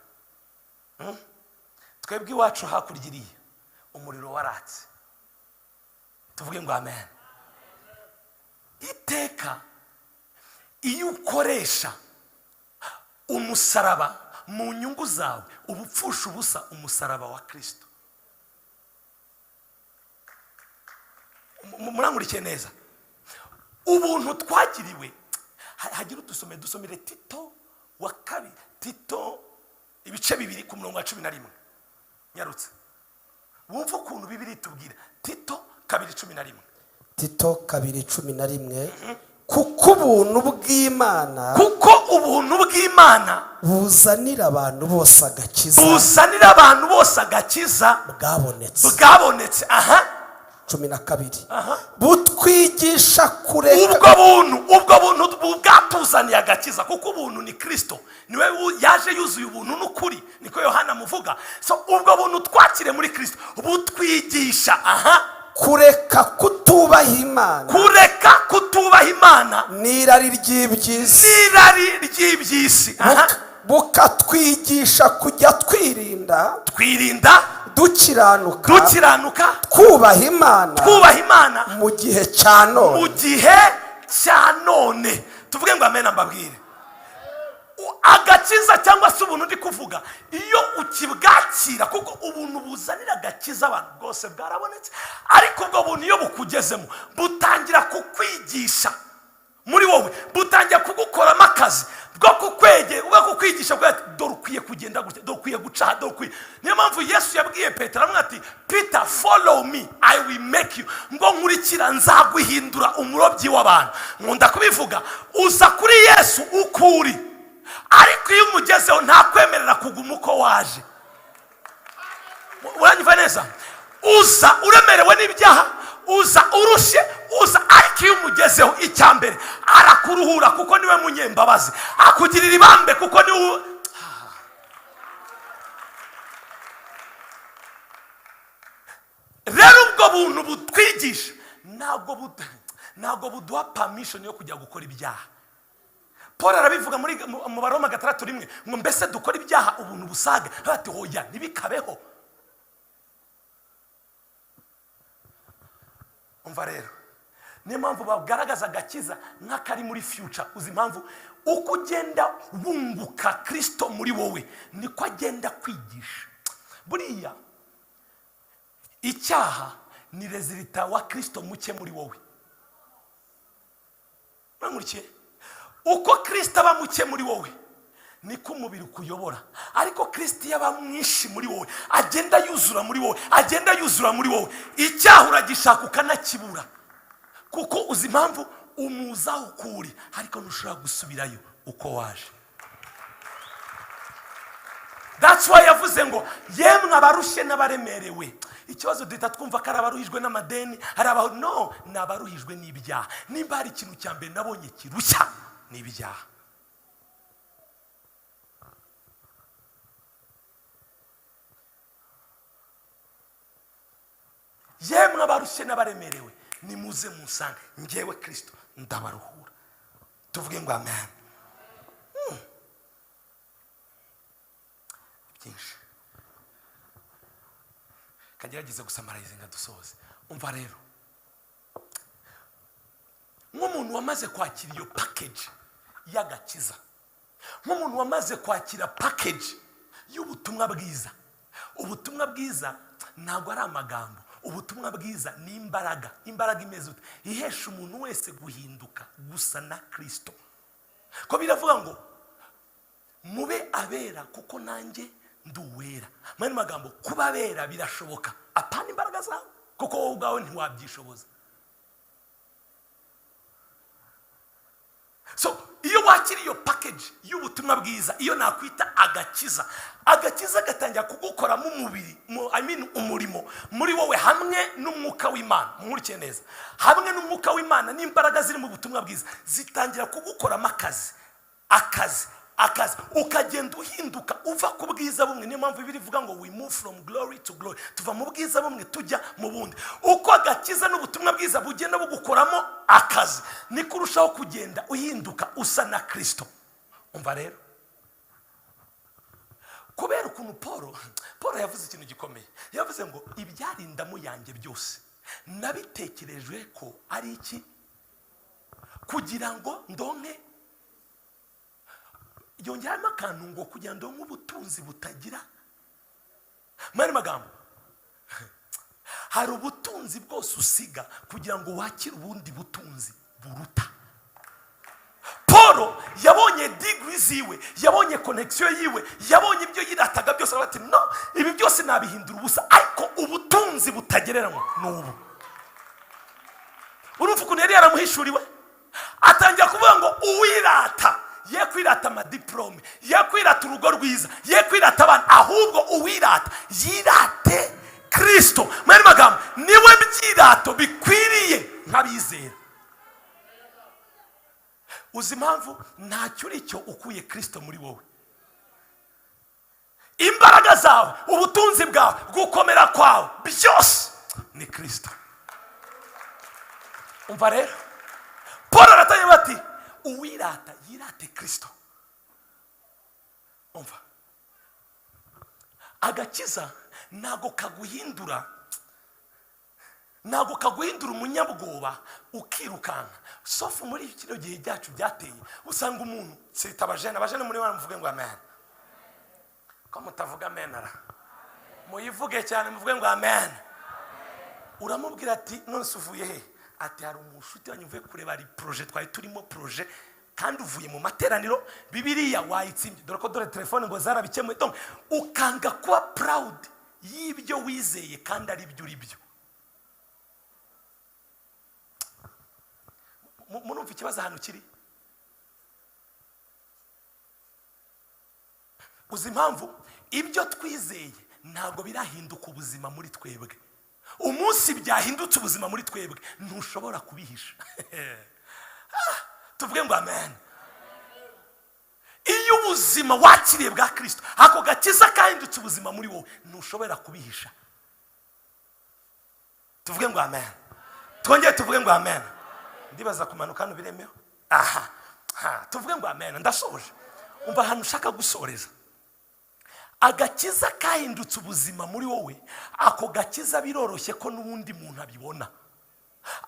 twebwe iwacu hakurya iriya umuriro waratse, tuvuge ngo amen. Iteka iyo ukoresha umusaraba mu nyungu zawe uba upfusha ubusa umusaraba wa Kristo. Murangurikiye neza ubuntu twagiriwe. Hagira dusomere Tito wa kabiri, Tito ibice 2 ku murongo wa 11. Nyarutse wumva ukuntu Bibiri tubwira. Tito 2:11. Tito 2:11. Kuko ubuntu bw'Imana buzanira abantu bose agakiza bwabonetse. Aha 12. Butwigisha kureka ubwo buntu bwatuzaniye agakiza, kuko ubuntu ni Kristo, niwe yaje yuzuye ubuntu n'ukuri, niko Yohana muvuga. So ubwo buntu twakire muri Kristo butwigisha kureka kutubaha Imana n'irari ry'iby'isi, bukatwigisha kujya twirinda dukiranuka twubaha Imana mu gihe cya none. Tuvuge ngo amen. Mbabwire agakiza cyangwa se ubuntu ndi kuvuga, iyo ukibwakira, kuko ubuntu buzanira agakiza abantu bwose bwarabonetse, ariko ubwo buntu iyo bukugezemo butangira kukwigisha muri wowe, butangira kugukoramo akazi bwo kukwigisha dore ukwiye kugenda gutya, dore ukwiye guca, dore ukwiye. Niyo mpamvu Yesu yabwiye Petero aramubwira ati Peter, follow me, I will make you, ngo nkurikira nzaguhindura umurobyi w'abantu. Nkunda kubivuga, uza kuri Yesu ukuri, ariko iyo umugezeho ntakwemerera kuguma uko waje. Uranyumva neza? Uza uremerewe n'ibyaha, uza urushye, ariko iyo umugezeho icyambere arakuruhura, kuko niwe munyembabazi, akugirira ibambe, kuko niwe. Rero ubwo buntu butwigisha ntabwo buduha permission yo kujya gukora ibyaha. Paul arabivuga mu Baroma 6:1 ngo mbese dukora ibyaha ubuntu busaga, ati hoya ntibikabeho. Umva rero, niyo mpamvu bagaragaza agakiza nk'akari muri future. Uzi impamvu? Uko ugenda wunguka Kristo muri wowe niko agenda kwigisha. Buriya icyaha ni resulta wa Kristo muke muri wowe. Mwangurikiye? Uko Kristo aba muke muri wowe niko umubiri ukuyobora, ariko Kristo yaba mwinshi muri wowe agenda yuzura muri wowe, icyaha uragishaka ukanakibura, kuko uzi impamvu umuzaho ukuri, ariko ntushobora gusubirayo uko waje. That's why yavuze ngo yemwe abarushye n'abaremerewe. Ikibazo duhita twumva ko ari abaruhijwe n'amadeni, no, ni abaruhijwe n'ibyaha. Nimba hari ikintu cya mbere nabonye kirushya ni ibyaha. Yemwe abarushye n'abaremerewe nimuze musange, njyewe Kristo ndabaruhura. Tuvuge ngo amen. Byinshi kagerageze gusamarizinga dusoze. Umva rero, nk'umuntu wamaze kwakira iyo package y'agakiza, nk'umuntu wamaze kwakira package y'ubutumwa bwiza. Ubutumwa bwiza ntabwo ari amagambo, ubutumwa bwiza ni imbaraga imeze ute, ihesha umuntu wese guhinduka gusa na Kristo. Ko biravuga ngo mube abera kuko nanjye nduwera. Mani magambo, kuba abera birashoboka, apana imbaraga zawe, kuko wowe ubwawe ntiwabyishoboza. So iyo wakiri iyo package y'ubutumwa bwiza, iyo nakwita agakiza gatangira kugukoramo umubiri, umurimo muri wowe, hamwe n'umwuka w'Imana. Munkurikiye neza, hamwe n'umwuka w'Imana n'imbaraga ziri mu butumwa bwiza zitangira kugukoramo akazi, ukagenda uhinduka uva ku bwiza bumwe. Niyo mpamvu Bibiliya ivuga ngo we move from glory to glory, tuva mu bwiza bumwe tujya mu bundi. Uko agakiza n'ubutumwa bwiza bugenda bugukoramo akazi, niko urushaho kugenda uhinduka usa na Kristo. Umva rero, kubera ukuntu Paul yavuze ikintu gikomeye. Yavuze ngo ibyarindamu yanjye byose nabitekerejwe ko ari iki, kugira ngo ndonke, yongeramo akantu ngo kugira ngo ndonke ubutunzi butagira mari magambo. Hari ubutunzi bwose usiga kugira ngo wakire ubundi butunzi buruta. Paul yabonye degree ziwe, yabonye connection yiwe, yabonye ibyo yirataga byose, arati no, ibi byose nabihindura ubusa, ariko ubutunzi butagereranywa n'ubu. Urumva ukuntu yari yaramuhishuriwe, atangira kuvuga ngo uwirata ye kwirata amadiplome, ye kwirata urugo rwiza, ye kwirata abana, ahubwo uwirata yirate Kristo. Mari magambo, niwe byirato bikwiriye nk'abizera. Uzi impamvu? Ntacyo uri cyo ukuye Kristo muri wowe. Imbaraga zawe, ubutunzi bwawe, gukomera kwawe, byose ni Kristo. Umva rero, Paul aratanye bati uwirata yirate Kristo. Umva, agakiza ntago kaguhindura umunyabwoba ukirukanka. Sofu muri kino gihe cyacu byateye usanga umuntu sita abajene muri wana muvuge ngo amen. Ko mutavuga amen ara, muyivuge cyane muvuge ngo amen. Uramubwira ati none uvuye he? Ati hari umushuti wanyuvuye kureba ari projet twari turimo projet, kandi uvuye mu materaniro Bibiliya wayitsimye, dore ko dore telefone ngo zarabikemuye. Donc ukanga kuba proud y'ibyo wizeye kandi ari byo uri byo. Murumva ikibazo ahantu kiri? Uzi impamvu? Ibyo twizeye ntabwo birahinduka ubuzima muri twebwe. Umunsi byahindutse ubuzima muri twebwe ntushobora kubihisha. Tuvuge ngo amen. Iyo ubuzima wakiriye bwa Kristo, ako gakiza kahindutse ubuzima muri wowe, ntushobora kubihisha. Tuvuge ngo amen. Twongeye tuvuge ngo amen. Ndibaza kumanuka hano biremeho. Tuvuge ngo amen. Ndasoje. Umva hano ushaka gusoreza. Agakiza kahindutse ubuzima muri wowe, ako gakiza biroroshye ko n'ubundi muntu abibona.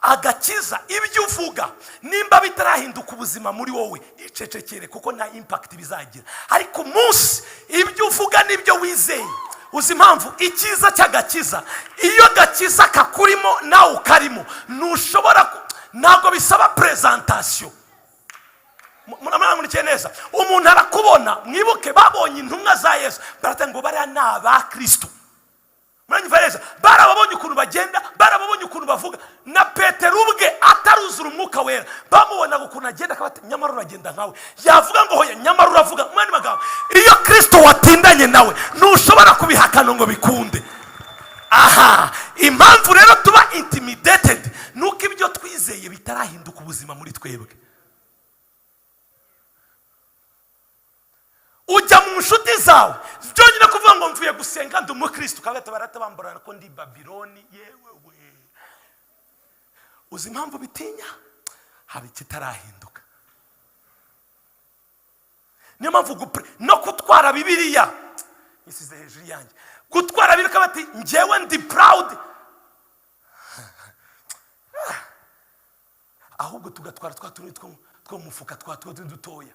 Agakiza ibyo uvuga nimba bitarahinduka ubuzima muri wowe, icecekere kuko nta impact bizagira. Ariko umunsi ibyo uvuga nibyo wizeye, uzi impamvu? Ikiza cy'agakiza, iyo gakiza kakurimo nawe ukarimo, ntushobora ntabwo bisaba presentation. Muramurikiye neza, umuntu arakubona. Mwibuke babonye intumwa za Yesu, baratanga ngo bariya ni aba Kristo. Muranyumva neza, barababonye ukuntu bagenda, barababonye ukuntu bavuga. Na Petero ubwe ataruzura umwuka wera, bamubonaga ukuntu agenda, akabati nyamara uragenda nkawe. Yavuga ngo hoya nyamara uravuga. Mwani magambo, iyo Kristo watindanye nawe ntushobora kubihakana ngo bikunde. Impamvu rero tuba intimidated nuko ibyo twizeye bitarahinduka ubuzima muri twebwe. Ujya mu nshuti zawe byonyine kuvuga ngo mvuye gusenga ndi umukristo, kabata baratabamburana ko ndi Babiloni. Yewe we, uzi impamvu bitinya? Hari kitarahinduka. Niyo mpamvu no kutwara Bibiliya isize hejuru yanjye. Gutwara Bibiliya kabati njyewe ndi proud, ahubwo tugatwara twaturi two mufuka dutoya.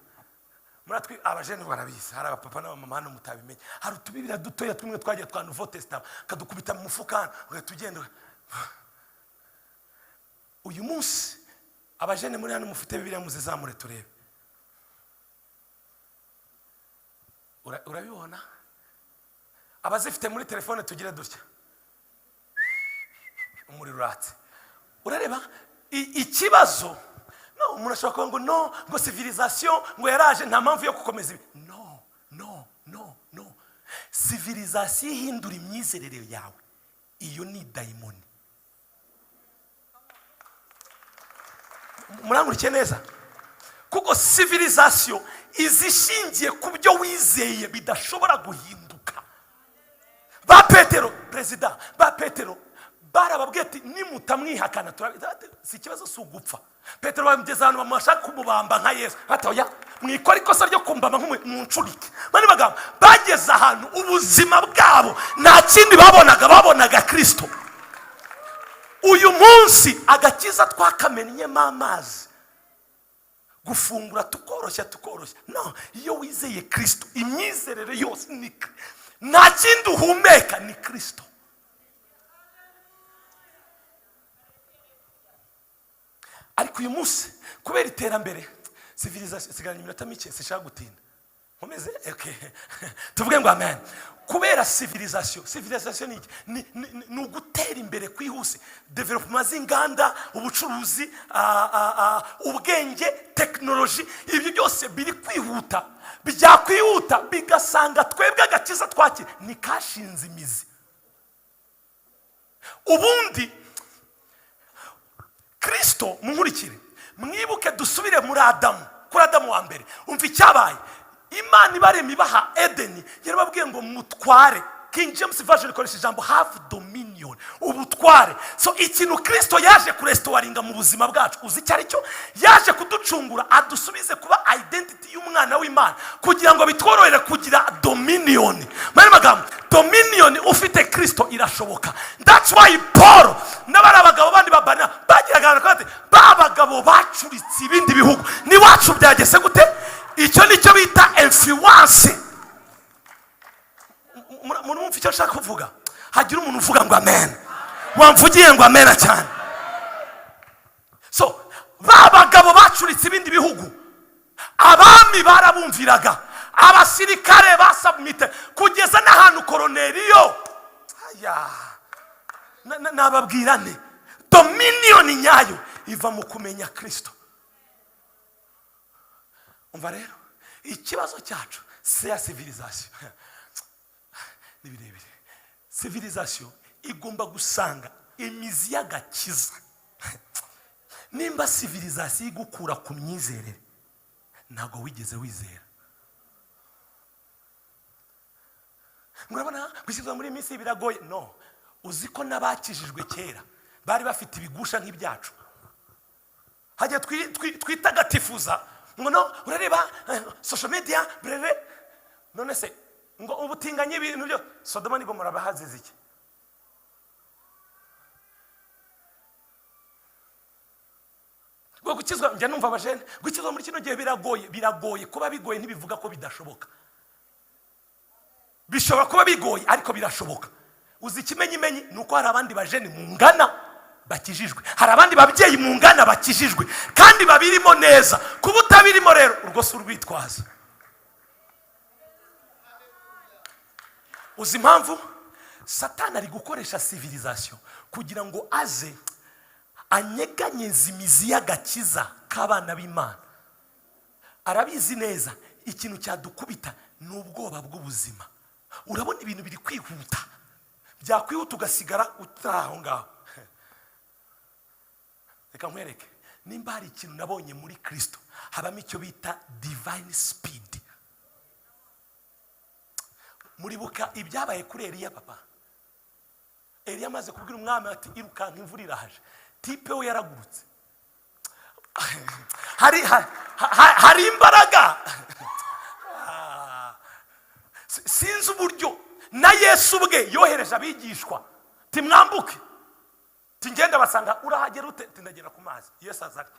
Muratwi abajene barabizi, hari abapapa n'abamama hano mutabimenya. Hari utubibira dutoya tumwe twagiye twa Nouveau Testament kadukubita mu mufuka ugatugenda. Uyu munsi abajene muri hano mufite Bibiliya muzizamure turebe. Urabibona? Abazifite muri telefone tugire dutya, umuriro uratse. Urareba ikibazo? No, umuntu ashobora kuvuga ngo no, ngo civilisation ngo yaraje nta mpamvu yo gukomeza ibi. No. Civilisation ihindura imyizerere yawe, iyo ni daimoni. Murangurikiye neza? Kuko civilisation izishingiye ku byo wizeye bidashobora guhinduka. Ba Petero, president, ba Petero barababwiye ati nimutamwihakana si ikibazo si ugupfa. Petero bamugeze ahantu bamashaka kumubamba nka Yesu, hatoya mwikora ikosa ryo kumbamba nk'umuncurike. Mani bagamba bageze ahantu ubuzima bwabo nta kindi babonaga Kristo. Uyu munsi agakiza twakamenyemo amazi, gufungura tukoroshya no, iyo wizeye Kristo imyizerere yose nta kindi uhumeka ni Kristo. Ariko uyu munsi kubera iterambere civilisation sigaranye iminota mike sishaka gutinda nkomeze tuvuge ngo amen. Kubera civilisation ni ugutera imbere kwihuse, development z'inganda, ubucuruzi, ubwenge, technology, ibyo byose biri kwihuta, byakwihuta bigasanga twebwe agakiza twakira ni kashinze imizi. Ubundi Kristo munkurikire mwibuke dusubire muri kuri Adamu wa mbere. Umva icyabaye, Imana ibarema ibaha Edeni, yarababwiye ngo mutware. King James version ikoresha ijambo have dominion, ubutware. So ikintu Kristo yaje kurestoringa mu buzima bwacu uzi icyo ari cyo, yaje kuducungura adusubize kuba identity y'umwana w'Imana kugira ngo bitworohere kugira dominion. Mari magambo dominion ufite Kristo irashoboka. That's why Paul n'abari abagabo bandi babana bagiraga kandi babagabo bacuritse ibindi bihugu ni wacu byagese gute. Icyo nicyo bita influence. Murumva icyo nshaka kuvuga? Hagira umuntu uvuga ngo amen, wamvugiye ngo amen cyane. So babagabo bacuritse ibindi bihugu, abami barabumviraga, abasirikare basubmite kugeza n'ahantu Koroneliyo nababwirane dominion nyayo iva mu kumenya Kristo. Umva rero ikibazo cyacu si ya civilisation ni birebire. Civilisation igomba gusanga imizi y'agakiza. Nimba civilisation igukura ku myizerere ntago wigeze wizera. Murabona gushyirwa muri misi biragoye, no. Uziko n'abakijijwe kera bari bafite ibigusha nk'ibyacu, hajya twitagatifuza ngo no urareba social media breve none se ngo ubutinganye ibintu byo Sodoma nigo murabahazize iki? Ngo gukizwa njya numva abajene gukizwa muri kino gihe biragoye kuba bigoye ntibivuga ko bidashoboka. Bishobora kuba bigoye ariko birashoboka. Uzi ikimenyimenyi nuko hari abandi bajene mu ngana bakijijwe, hari abandi babyeyi mu ngana bakijijwe kandi babirimo neza. Kuba utabirimo rero urwo si urwitwaza. Uzi impamvu Satani ari gukoresha civilisation kugira ngo aze anyeganyeze imizi y'agakiza k'abana b'Imana. Arabizi neza ikintu cyadukubita n'ubwoba bw'ubuzima. Urabona ibintu biri kwihuta, byakwihuta ugasigara utaho ngaho. Reka nkwereke, nimba hari ikintu nabonye muri Kristo habamo icyo bita divine speed. Muribuka ibyabaye kuri Eliya papa. Eliya amaze kubwira umwami ati irukanka imvura irahaje, tipe we yaragurutse. hari imbaraga. Sinzi uburyo na Yesu ubwe yohereje abigishwa timwambuke, tingenda basanga urahagera ute, tindagera ku mazi. Yesu azake.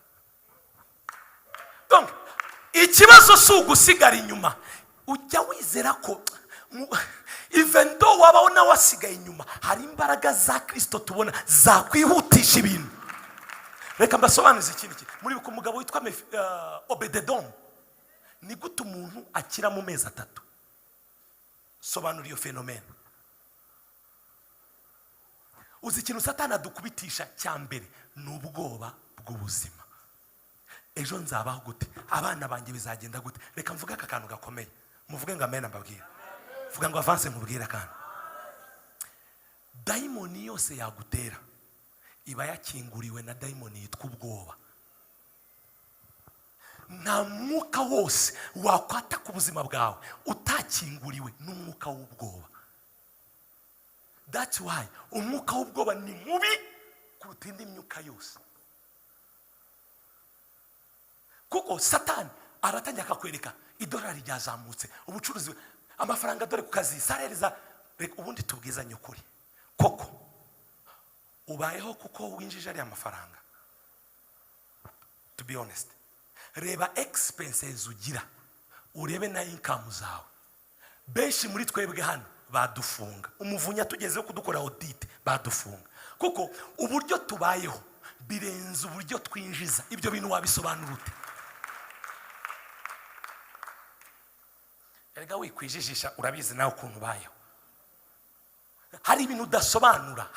Donc ikibazo si ugusigara inyuma, ujya wizera ko even though wabona wasigaye inyuma hari imbaraga za Kristo tubona zakwihutisha ibintu. Reka mbasobanuze ikindi. Muri uko umugabo witwa Obededom, ni gute umuntu akira mu mezi 3? Sobanura iyo fenomene. Uzi ikintu Satani adukubitisha cya mbere ni ubwoba bw'ubuzima. Ejo nzabaho gute, abana banjye bizagenda gute? Reka mvuga aka kantu gakomeye, muvuge ngo amen. Mbabwira vuga ngo avance mubwira kandi daimoni yose yagutera iba yakinguriwe na daimoni yitwa ubwoba. Nta mwuka wose wakwata ku buzima bwawe utakinguriwe n'umwuka w'ubwoba. That's why umwuka w'ubwoba ni mubi kuruta indi myuka yose. Kuko Satani aratangira akakwereka idolari ryazamutse, ubucuruzi, amafaranga dore ku kazi, sarereza. Ubundi tubwizanye ukuri, koko ubayeho kuko winjije ari amafaranga? To be honest, reba expenses ugira, urebe na income zawe. Benshi muri twebwe hano badufunga, umuvunya tugezeho kudukora audit badufunga, kuko uburyo tubayeho birenze uburyo twinjiza. Ibyo bintu wabisobanura ute? Erega wikwijijisha, urabizi nawe ukuntu ubayeho. Hari ibintu udasobanura,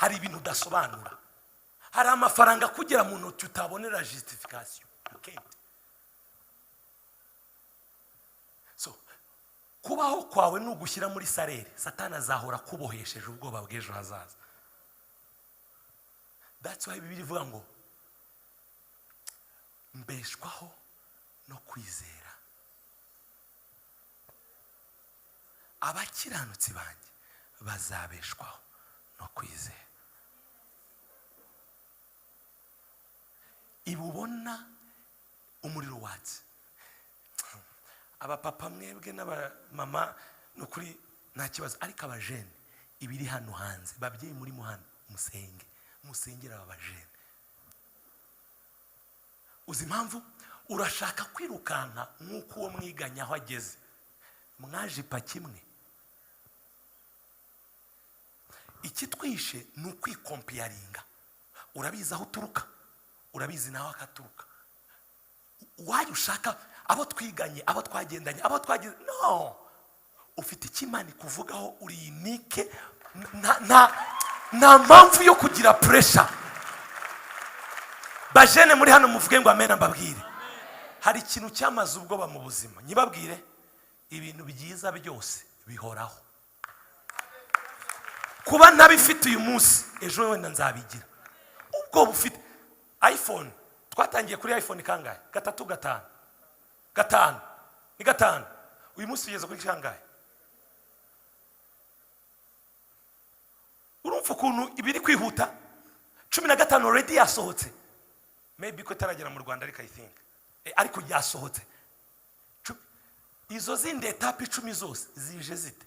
hari amafaranga kugera mu ntoki utabonera justification. Okay. So kubaho kwawe n'ugushyira muri sarere, Satani azahora kubohesheje ubwoba bw'ejo hazaza. That's why Bibiliya ivuga ngo mbeshwaho no kwizera. Abakiranutsi banjye bazabeshwaho no kwizera. Ibubona umuriro watse, abapapa mwebwe n'abamama nukuri nta kibazo, ariko abajene ibiri hano hanze, babyeyi muri mu hano, musengera abajene. Uzi impamvu? Urashaka kwirukanka nk'uko uwo mwiganya aho ageze, mwajipa kimwe. Ikitwishe ni ukwikompiyaringa. Urabizi aho uturuka, urabizi nawe akaturuka. Wayo ushaka abo twiganye, abo twagendanye, abo twagize. No, ufite ikimani kuvugaho, uri unique. Nta mpamvu yo kugira pressure. Bajene muri hano muvuge ngo amen. Mbabwire, hari ikintu cyamaze ubwoba mu buzima. Nyibabwire, ibintu byiza byose bihoraho. Kuba ntabifite uyu munsi, ejo wenda nzabigira. Ubwo bufite iPhone, twatangiye kuri iPhone kangahe? 5 ni 5. Uyu munsi ugeze kuri kangahe? Urumva ukuntu ibiri kwihuta? 15 already yasohotse. Maybe ko taragera mu Rwanda, ariko I think ariko yasohotse. Izo zindi etape 10 zose zije zite?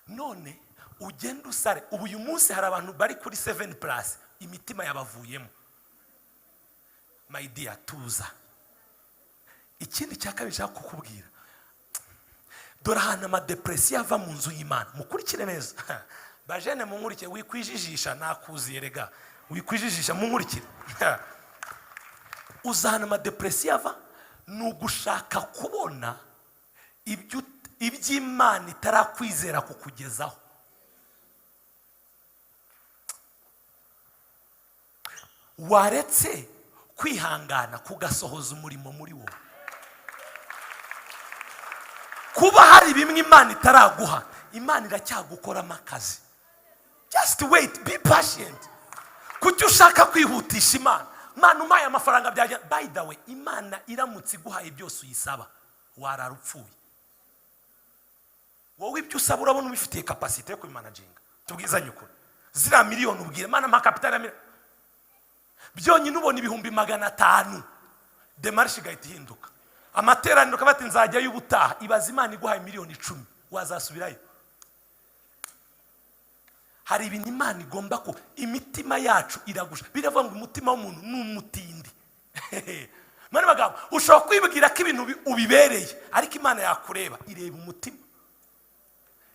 None ugenda usare. Ubu uyu munsi hari abantu bari kuri 7+, imitima yabavuyemo. My dear, tuza. Ikindi cyakabiri nshaka kukubwira, dore ahantu amadepresiyo ava mu nzu y'Imana. Mukurikire neza. Bajene munkurikire, wikwijijisha, nakuziye rega, wikwijijisha, munkurikire. Uzahana amadepresiyo ava nugushaka kubona iby'Imana itarakwizera kukugezaho. Waretse kwihangana kugasohoza umurimo muri wowe. Kuba hari bimwe Imana itaraguha, Imana iracyagukoramo akazi. Just wait, be patient. Kuki ushaka kwihutisha Imana? Imana umaye amafaranga byajya. By the way, Imana iramutse iguhaye byose uyisaba, wararupfuye. Wowe ibyo usaba urabona ubifitiye capacity yo kubimanaginga. Tubwizanye ukuri. Zira miliyoni ubwire Imana mpa capital ya miliyoni. Byonyine ubona 500,000. Demarche igahita ihinduka. Amateraniro kabati nzajya y'ubutaha. Ibaza Imana iguhaye 10,000,000, wazasubirayo? Hari ibintu Imana igomba ko imitima yacu iragusha. Biravuga ngo umutima w'umuntu n'umutindi. Mwana bagabo, ushobora kwibwira ko ibintu ubibereye, ariko Imana yakureba ireba umutima.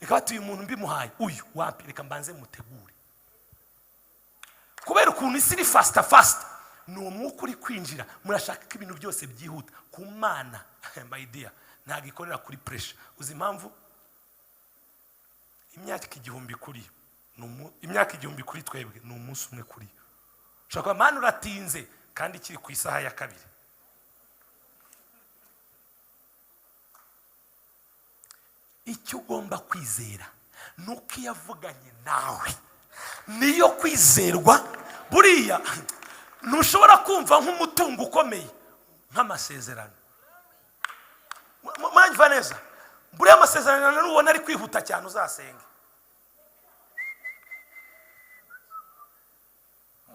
Ikabati uyu muntu mbimuhaye, uyu wapireka mbanze mutegure. Kubera ukuntu isi iri fast, ni umwuka uri kwinjira. Murashaka ko ibintu byose byihuta. Ku Mana, my dear, ntabwo ikorera kuri pressure. Uzi impamvu? Imyaka 1000 kuri imyaka 1000 kuri twebwe ni umunsi umwe kuri. Ushaka Mana uratinze kandi kiri ku isaha ya kabiri. Icyo ugomba kwizera nuko yavuganye nawe, niyo kwizerwa. Buriya ntushobora kumva nk'umutungo ukomeye nk'amasezerano. Mwanyumva neza? Buriya amasezerano nubona ari kwihuta cyane uzasenge.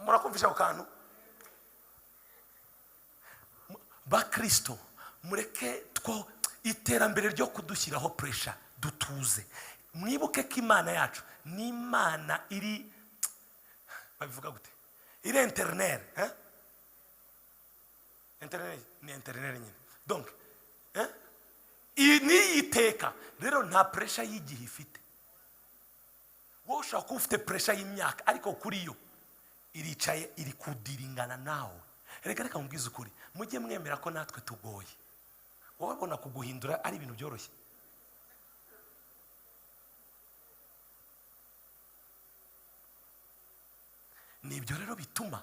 murakumvisha ako kantu bakristo mureke two iterambere ryo kudushyiraho pressure dutuze mwibuke ko imana yacu ni imana iri babivuga gute iri internet internet ni internet nyine donc ni iteka rero nta pressure y'igihe ifite wowe ushaka kuba ufite pressure y'imyaka ariko kuri yo iricaye iri kudiringana nawe reka mbwize ukuri mujye mwemera ko natwe tugoye wowe ubona kuguhindura ari ibintu byoroshye nibyo rero bituma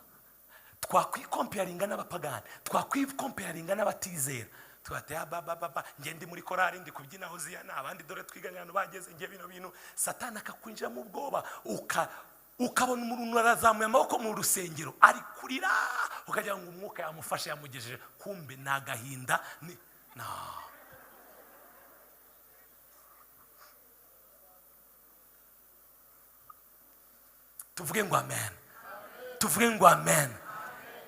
twakwikomparinga n'abapagani twakwikomparinga n'abatizera tugateye baba ngende muri korari ndi kubyina hoziya n'abandi dore twiganye hano bageze ngiye bino bintu satani akakwinjira mu bwoba ukabona umuntu arazamuye amaboko mu rusengero ari kurira ukagira ngo umwuka yamufashe yamugejeje kumbe ni agahinda tuvuge ngo amen tuvuge ngo amen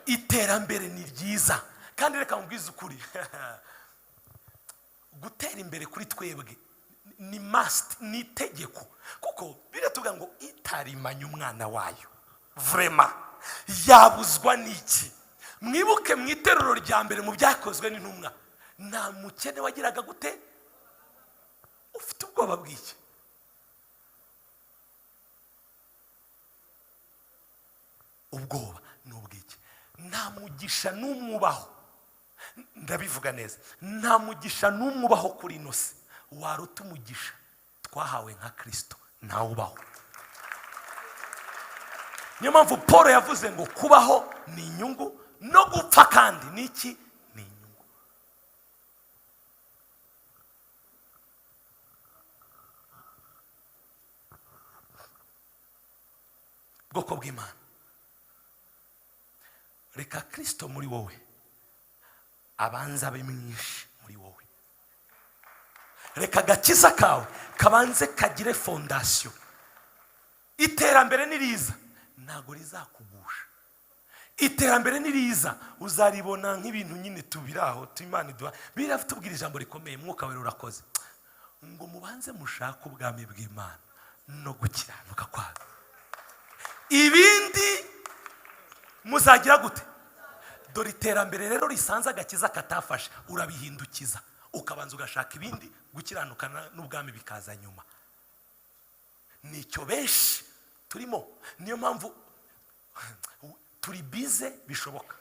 iterambere ni ryiza kandi reka mbwize ukuri gutera imbere kuri twebwe ni must ni itegeko kuko biratuvuga ngo itarimanye umwana wayo vrema yabuzwa n'iki mwibuke mu iteruro rya mbere mu byakozwe n'intumwa nta mukene wagiraga gute ufite ubwoba bw'iki ubwoba ni ubw'iki nta mugisha n'umwubaho ndabivuga neza nta mugisha n'umwubaho kuri ino si waruta umugisha twahawe nka Kristo ntawe ubaho niyo mpamvu Paul yavuze ngo kubaho ni inyungu no gupfa kandi ni iki ni inyungu bwoko bw'Imana reka Kristo muri wowe abanza abe mwinshi muri wowe reka agakiza kawe kabanze kagire fondasiyo iterambere niriza ntago rizakugusha iterambere niriza uzaribona nk'ibintu nyine tubiraho Imana iduha biratubwira ijambo rikomeye mwuka wera urakoze ngo mubanze mushaka ubwami bw'Imana no gukiranuka kwayo ibindi muzagira gute dore iterambere rero risanze agakiza katafashe urabihindukiza ukabanza ugashaka ibindi gukiranukana n'ubwami bikaza nyuma nicyo benshi turimo niyo mpamvu turi bize bishoboka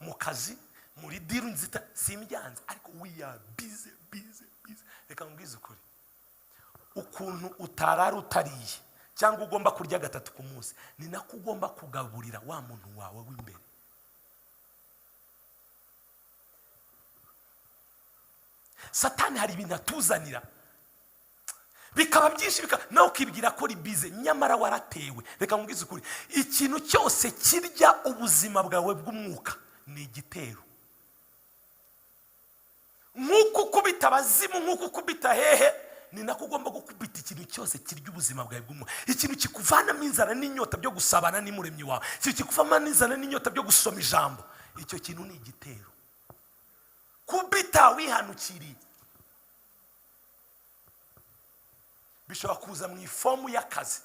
mu kazi muri diru nzita simyanze ariko we are bize reka mbwize ukuri ukuntu utarara utariye cyangwa ugomba kurya gatatu ku munsi ni nako ugomba kugaburira wa muntu wawe w'imbere Satani hari ibintu atuzanira bikaba byinshi nawe ukibwira ko ribize nyamara waratewe reka mbwize ukuri ikintu cyose kirya ubuzima bwawe bw'umwuka ni igitero nk'uko ukubita abazimu nk'uko ukubita hehe ni nako ugomba gukubita ikintu cyose kirya ubuzima bwawe bw'umwuka ikintu kikuvanamo inzara n'inyota byo gusabana n'umuremyi wawe ikintu kikuvanamo inzara n'inyota byo gusoma ijambo icyo kintu ni igitero kubita wihanukiriye bishobora kuza mu ifomu y'akazi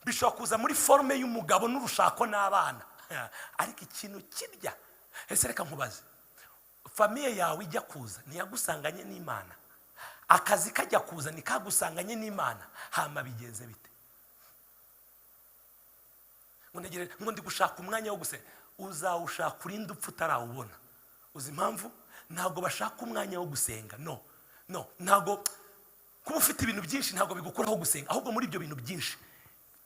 bishobora kuza muri forume y'umugabo n'urushako n'abana ariko ikintu kirya ese reka nkubaze famiye yawe ijya kuza ntiyagusanganye n'Imana akazi kajya kuza ntikagusanganye n'Imana hama bigenze bite ngo ndi gushaka umwanya wo gusenga uzawushaka urinde upfa utarawubona uzi impamvu ntabwo bashaka umwanya wo gusenga no ntabwo kuba ufite ibintu byinshi ntabwo bigukuraho gusenga ahubwo muri ibyo bintu byinshi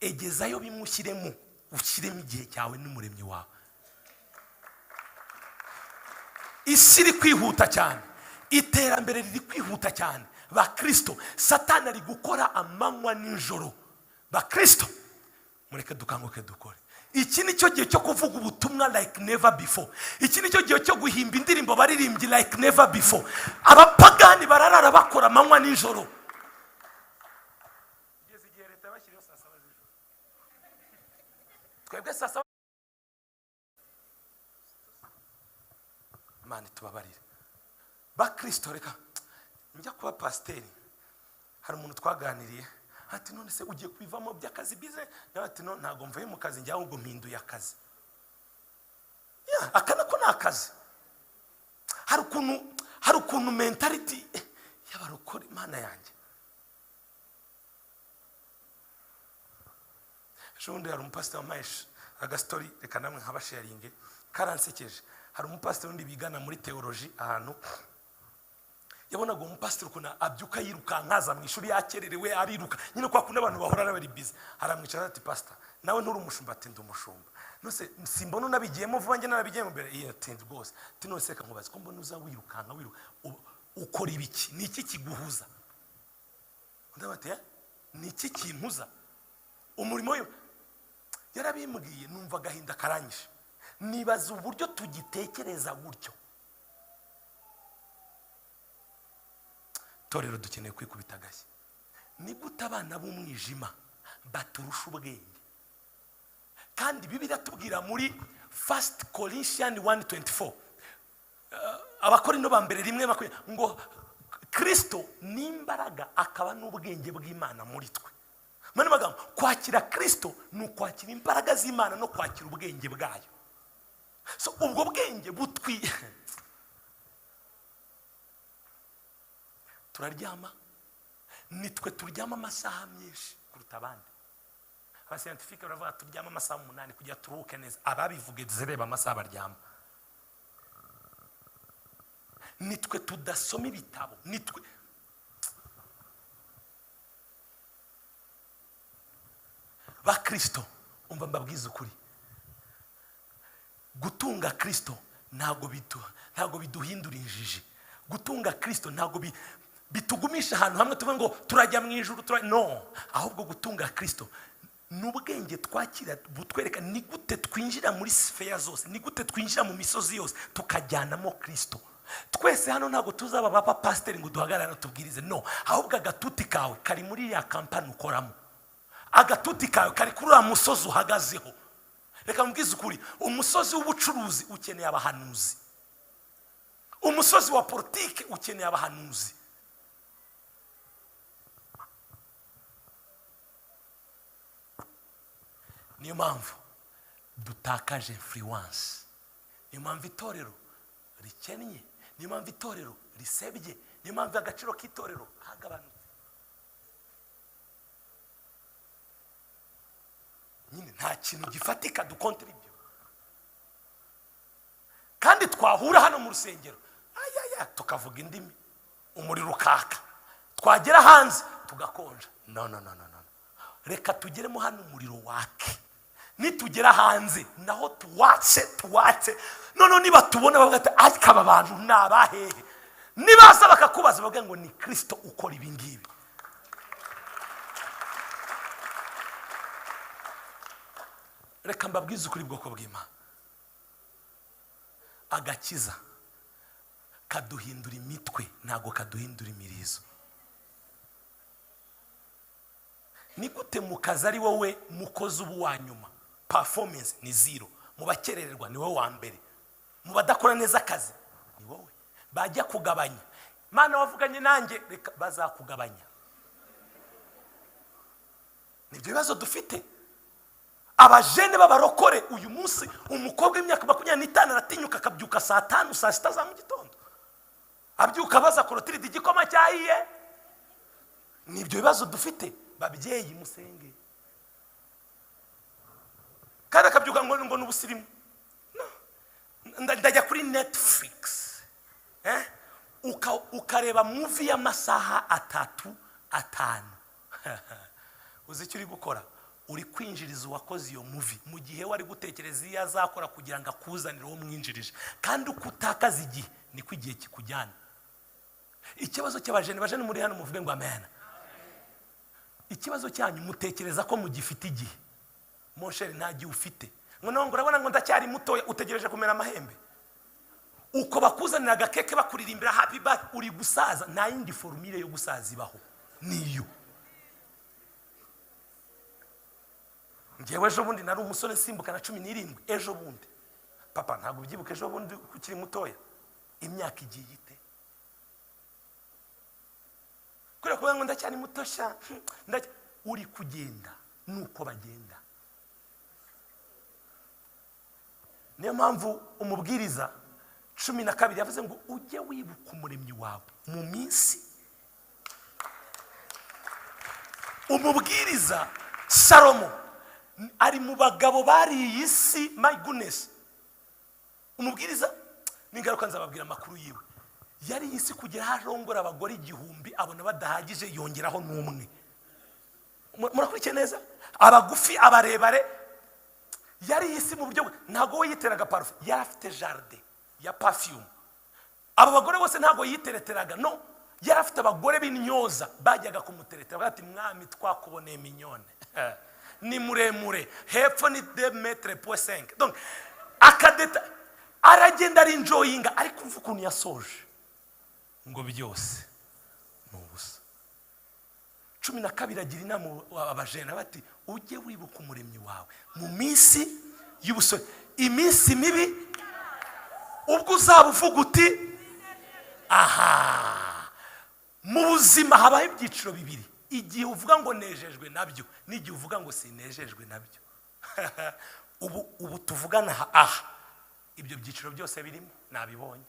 egezayo bimushyiremo ushyiremo igihe cyawe n'umuremyi wawe isi iri kwihuta cyane iterambere riri kwihuta cyane bakristo Satani ari gukora amanywa n'ijoro bakristo mureke dukanguke dukore iki ni cyo gihe cyo kuvuga ubutumwa like never before iki ni cyo gihe cyo guhimba indirimbo baririmbyi like never before abapagani bararara bakora amanywa n'ijoro twebwe sasa Imana tubabarire bakristo. Reka njya kuba pasiteri, hari umuntu twaganiriye ati none se ugiye kwivamo by'akazi bize, nawe ati no ntago mvuye mu kazi njya ahubwo mpinduye akazi. Akana ko ni akazi. Hari ukuntu mentality y'abarokore Imana yanjye. Ejobundi hari umupasiteri wamaye agastori, reka namwe nkabasharinge karansekeje. Hari umupasiteri undi bigana muri teoloji ahantu, yabonaga umupasiteri ukuntu abyuka yirukankaza mu ishuri yakererewe ariruka nyine kwa kundi abantu bahora bari busy. Aramwicara ati pastor nawe nturi umushumba? Ati ndi umushumba. Nose simbona unabigiyemo vuba njye narabigiyemo mbere. Iyo ati rwose. Ati none seka nkubaza ko mbona uza wirukanka ukora ibiki? Ni iki kiguhuza? Ndabati ni iki kintuza umurimo we? Yarabimbwiye numva gahinda karanyishe. Nibaza uburyo tugitekereza gutyo. Torero dukeneye kwikubita agashyi. Ni gute abana b'umwijima baturusha ubwenge? Kandi Bibiliya tubwira muri 1 Corinthians 1:24 Abakorinto ba mbere 1:20 ngo Kristo ni imbaraga akaba n'ubwenge bw'Imana muri twe. Mane magambo, kwakira Kristo ni ukwakira imbaraga z'Imana no kwakira ubwenge bwayo. So ubwo bwenge turaryama, nitwe turyama amasaha menshi kuruta abandi. Abascientifique baravuga turyama amasaha 8 kugira turuke neza. Ababivuge zireba amasaha baryama. Nitwe tudasoma ibitabo, nitwe ba Kristo. Umva mbabwiza ukuri, gutunga Kristo ntago biduhindura injiji. Gutunga Kristo ntago bitugumisha ahantu hamwe tuvuga ngo turajya mu ijuru no. Ahubwo gutunga Kristo n'ubwenge twakira butwereka ni gute twinjira muri sphere zose, ni gute twinjira mu misozi yose tukajyanamo Kristo. Twese hano ntago tuzaba baba pasiteri ngo duhagarara tubwirize no. Ahubwo agatuti kawe kari muri ya kampani ukoramo, agatuti kawe kari kuri uriya musozi uhagazeho. Reka mbwize ukuri, umusozi w'ubucuruzi ukeneye abahanuzi, umusozi wa politike ukeneye abahanuzi. Niyo mpamvu dutakaje influence, niyo mpamvu itorero rikennye, niyo mpamvu itorero risebye, niyo mpamvu agaciro k'itorero hagabanutse. Nyine nta kintu gifatika dukontribute. Kandi twahura hano mu rusengero tukavuga indimi, umuriro ukaka, twagera hanze tugakonja. No. Reka tugeremo hano umuriro wake, nitugera hanze naho tuwatse. None niba tubona bavuga ati akaba abantu nabahehe, nibaza bakakubaza bavuga ngo ni Kristo ukora ibi ngibi. Reka mbabwize ukuri bwoko bw'Imana, agakiza kaduhindura imitwe ntago kaduhindura imirizo. Ni gute mu kazi ari wowe mukozi ubu wa nyuma, performance ni zero, mu bakerererwa ni wowe wa mbere, mu badakora neza akazi ni wowe. Bajya kugabanya, Mana wavuganye nanjye, reka bazakugabanya. Nibyo bibazo dufite. Abajene b'abarokore uyu munsi, umukobwa w'imyaka 25 aratinyuka akabyuka saa 5 saa 6 za mu gitondo, abyuka baza korotirida igikoma cyahiye. Nibyo bibazo dufite. Babyeyi musenge. Kandi akabyuka ngo n'ubusirimu. Ndajya kuri Netflix ukareba movie y'amasaha 3-5. Uzi icyo uri gukora? Uri kwinjiriza uwakoze iyo movie mu gihe wari gutekereza iyo azakora kugira ngo akuzanire uwo mwinjirije. Kandi ukutakaza igihe niko igihe kikujyana. Ikibazo cy'abajene muri hano muvuge ngo amen. Ikibazo cyanyu mutekereza ko mugifite igihe. Monsheri nta gihe ufite. Ngo urabona ngo ndacyari mutoya, utegereje kumera amahembe. Uko bakuzanira agakeke bakuririmbira happy birthday uri gusaza, nta yindi formule yo gusaza ibaho niyo. Ngewe ejo bundi nari umusore simbuka na 17. Ejo bundi papa ntabwo ubyibuka, ejo bundi ukiri mutoya imyaka igiye ite? Kubera kuvuga ngo ndacyari muto sha, uri kugenda nuko bagenda. Niyo mpamvu umubwiriza 12 yavuze ngo ujye wibuka umuremyi wawe mu minsi. Umubwiriza Salomo ari mu bagabo bari iyi si, my goodness. Umubwiriza n'ingaruka nzababwira amakuru yiwe. Yari isi kugera harongora abagore 1000 abona badahagije yongeraho n'umwe. Murakurikiye neza? Abagufi abarebare. Yari isi mu buryo ntago yiteraga parfum, yari afite jardin ya perfume. Abo bagore bose ntago yitereteraga, no, yari afite abagore b'intyoza bajyaga kumuteretera bati mwami twakuboneye minyone. Ni muremure, hepfo ni 2.5 m. Donc akadeta aragenda ari enjoyinga, ariko umva ukuntu yasoje ngo byose n'ubusa. 12 agira inama abajene bati ujye wibuka umuremyi wawe mu minsi y'ubusore, iminsi mibi ubwo uzaba uvuga uti aha. Mu buzima habaho ibyiciro bibiri, igihe uvuga ngo nejejwe nabyo n'igihe uvuga ngo sinejejwe nabyo. ubu tuvugana aha, ibyo byiciro byose birimo nabibonye.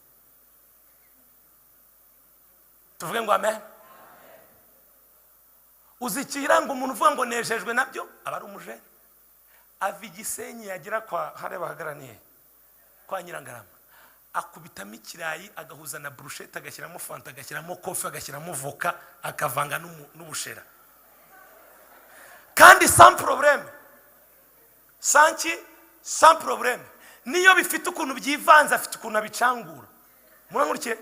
Tuvuge ngo amen. Uzikira ngo umuntu uvuga ngo nejejwe nabyo aba ari umujene. Ava Igisenyi yagira kwa hare bahagaraniye kwa Nyirangarama, akubitamo ikirayi agahuza na brushette, agashyiramo fanta, agashyiramo kofi, agashyiramo voka, akavanga n'ubushera, kandi sans problème. Sans problème. Niyo bifite ukuntu byivanze, afite ukuntu abicangura. Murankurikiye?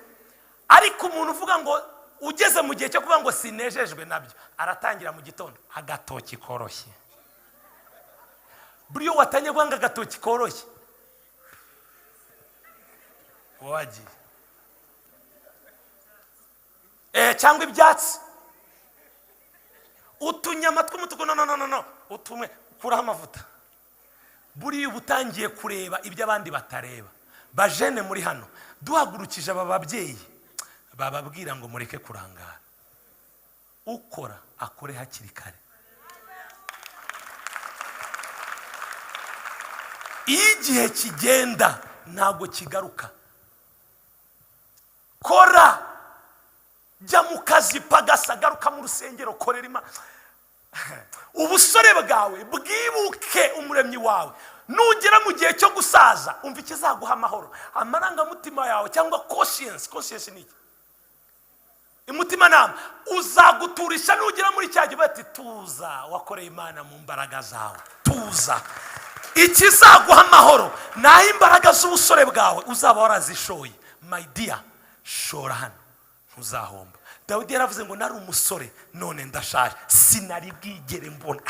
Ariko umuntu uvuga ngo ugeze mu gihe cyo kuvuga ngo sinejejwe nabyo, aratangira mu gitondo agatoki koroshye. Buriyo watanye kwanga agatoki koroshye wagiye cyangwa ibyatsi, utunyama tw'umutuku, no, utumwe kuraho amavuta. Buriya ubutangiye kureba ibyo abandi batareba. Bajene muri hano duhagurukije aba babyeyi bababwira ngo mureke kurangara, ukora akore hakiri kare. Igihe kigenda ntago kigaruka. Kora, jya mu kazi pagasa, garuka mu rusengero, korera Imana. Ubusore bwawe bwibuke umuremyi wawe. Nugera mu gihe cyo gusaza umva ikizaguha amahoro, amarangamutima yawe cyangwa conscience ni iki? Umutima nama uzaguturisha. Nugera muri cyagihe bati tuza, wakoreye Imana mu mbaraga zawe, tuza. Ikizaguha amahoro naho imbaraga z'ubusore bwawe uzaba warazishoye. My dear, shora hano ntuzahomba. Dawidi yaravuze ngo nari umusore none ndashaje, sinari bwigere mbona.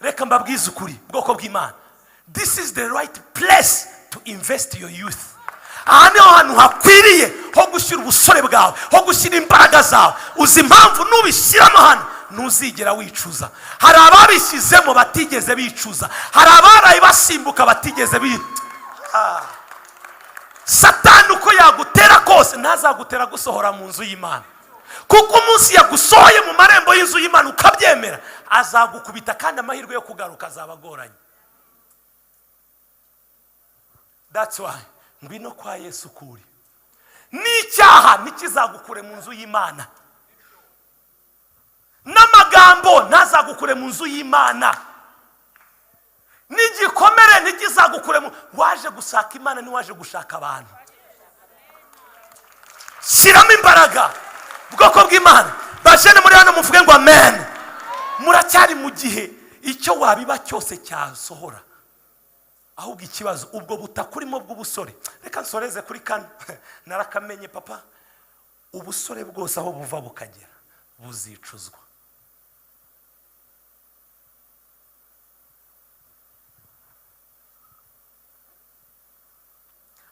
Reka mbabwize ukuri bwoko bw'Imana, this is the right place to invest your youth. Aha niho hantu hakwiriye ho gushyira ubusore bwawe, ho gushyira imbaraga zawe. Uzi impamvu nubishyiramo hano ntuzigera wicuza. Hari ababishyizemo batigeze bicuza, hari abaraye basimbuka batigeze Satani uko yagutera kose ntazagutera gusohora mu nzu y'Imana, kuko umunsi yagusohoye mu marembo y'inzu y'Imana ukabyemera azagukubita, kandi amahirwe yo kugaruka azabagoranye. That's why ngwino kwa Yesu kuri. N'icyaha nikizagukure mu nzu y'Imana, n'amagambo ntazagukure mu nzu y'Imana, n'igikomere ntikizagukure mu. Waje gushaka Imana ni waje gushaka abantu. Shyiramo imbaraga bwoko bw'Imana. Bajene muri hano muvuge ngo amen. Muracyari mu gihe icyo wabiba cyose cyasohora, ahubwo ikibazo ubwo butakurimo bw'ubusore. Reka nsoreze kuri kane. Narakamenye papa, ubusore bwose aho buva bukagera buzicuzwa.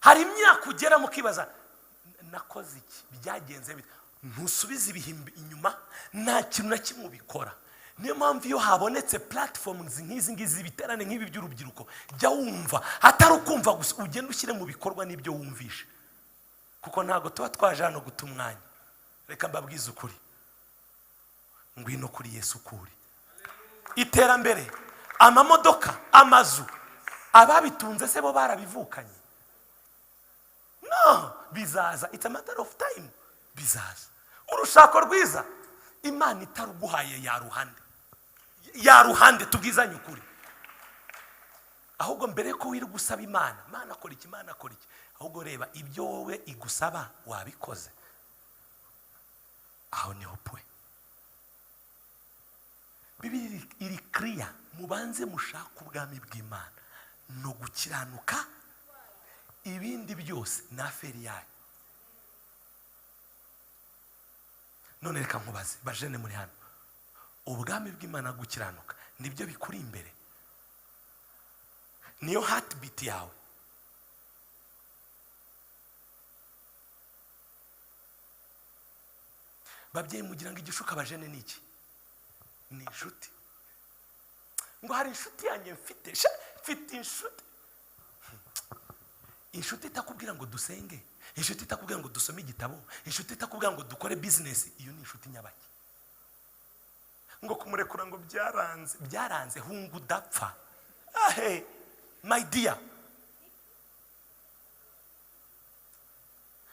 Hari imyaka ugera mukibaza nakoze iki, byagenze bite? Ntusubize ibihimbi inyuma, nta kintu na kimwe ubikora. niyo mpamvu iyo habonetse platforms nk'izi ngizi biterane nk'ibi by'urubyiruko jya wumva atari ukumva gusa ugenda ushyire mu bikorwa n'ibyo wumvishe kuko ntabwo tuba twaje hano guta umwanya reka mbabwize ukuri ngwino kuri Yesu kuri iterambere amamodoka amazu ababitunze se bo barabivukanye no bizaza it's a matter of time bizaza urushako rwiza Imana itaruguhaye yaruhande tubwizanye ukuri ahubwo mbere ko wiri gusaba Imana akora iki ahubwo reba ibyo wowe igusaba wabikoze aho niho pwe Bibiri iri clear mubanze mushaka ubwami bw'Imana no gukiranuka ibindi byose na feri yayo none reka nkubaze bajene muri hano ubwami bw'Imana gukiranuka nibyo bikuri imbere niyo heartbeat yawe babyeyi mugira ngo igishuka bajene niki ni inshuti ngo hari inshuti yanjye mfite inshuti itakubwira ngo dusenge inshuti itakubwira ngo dusome igitabo inshuti itakubwira ngo dukore business iyo ni inshuti nyabaki ngo kumurekura ngo byaranze hungu dapfa my dear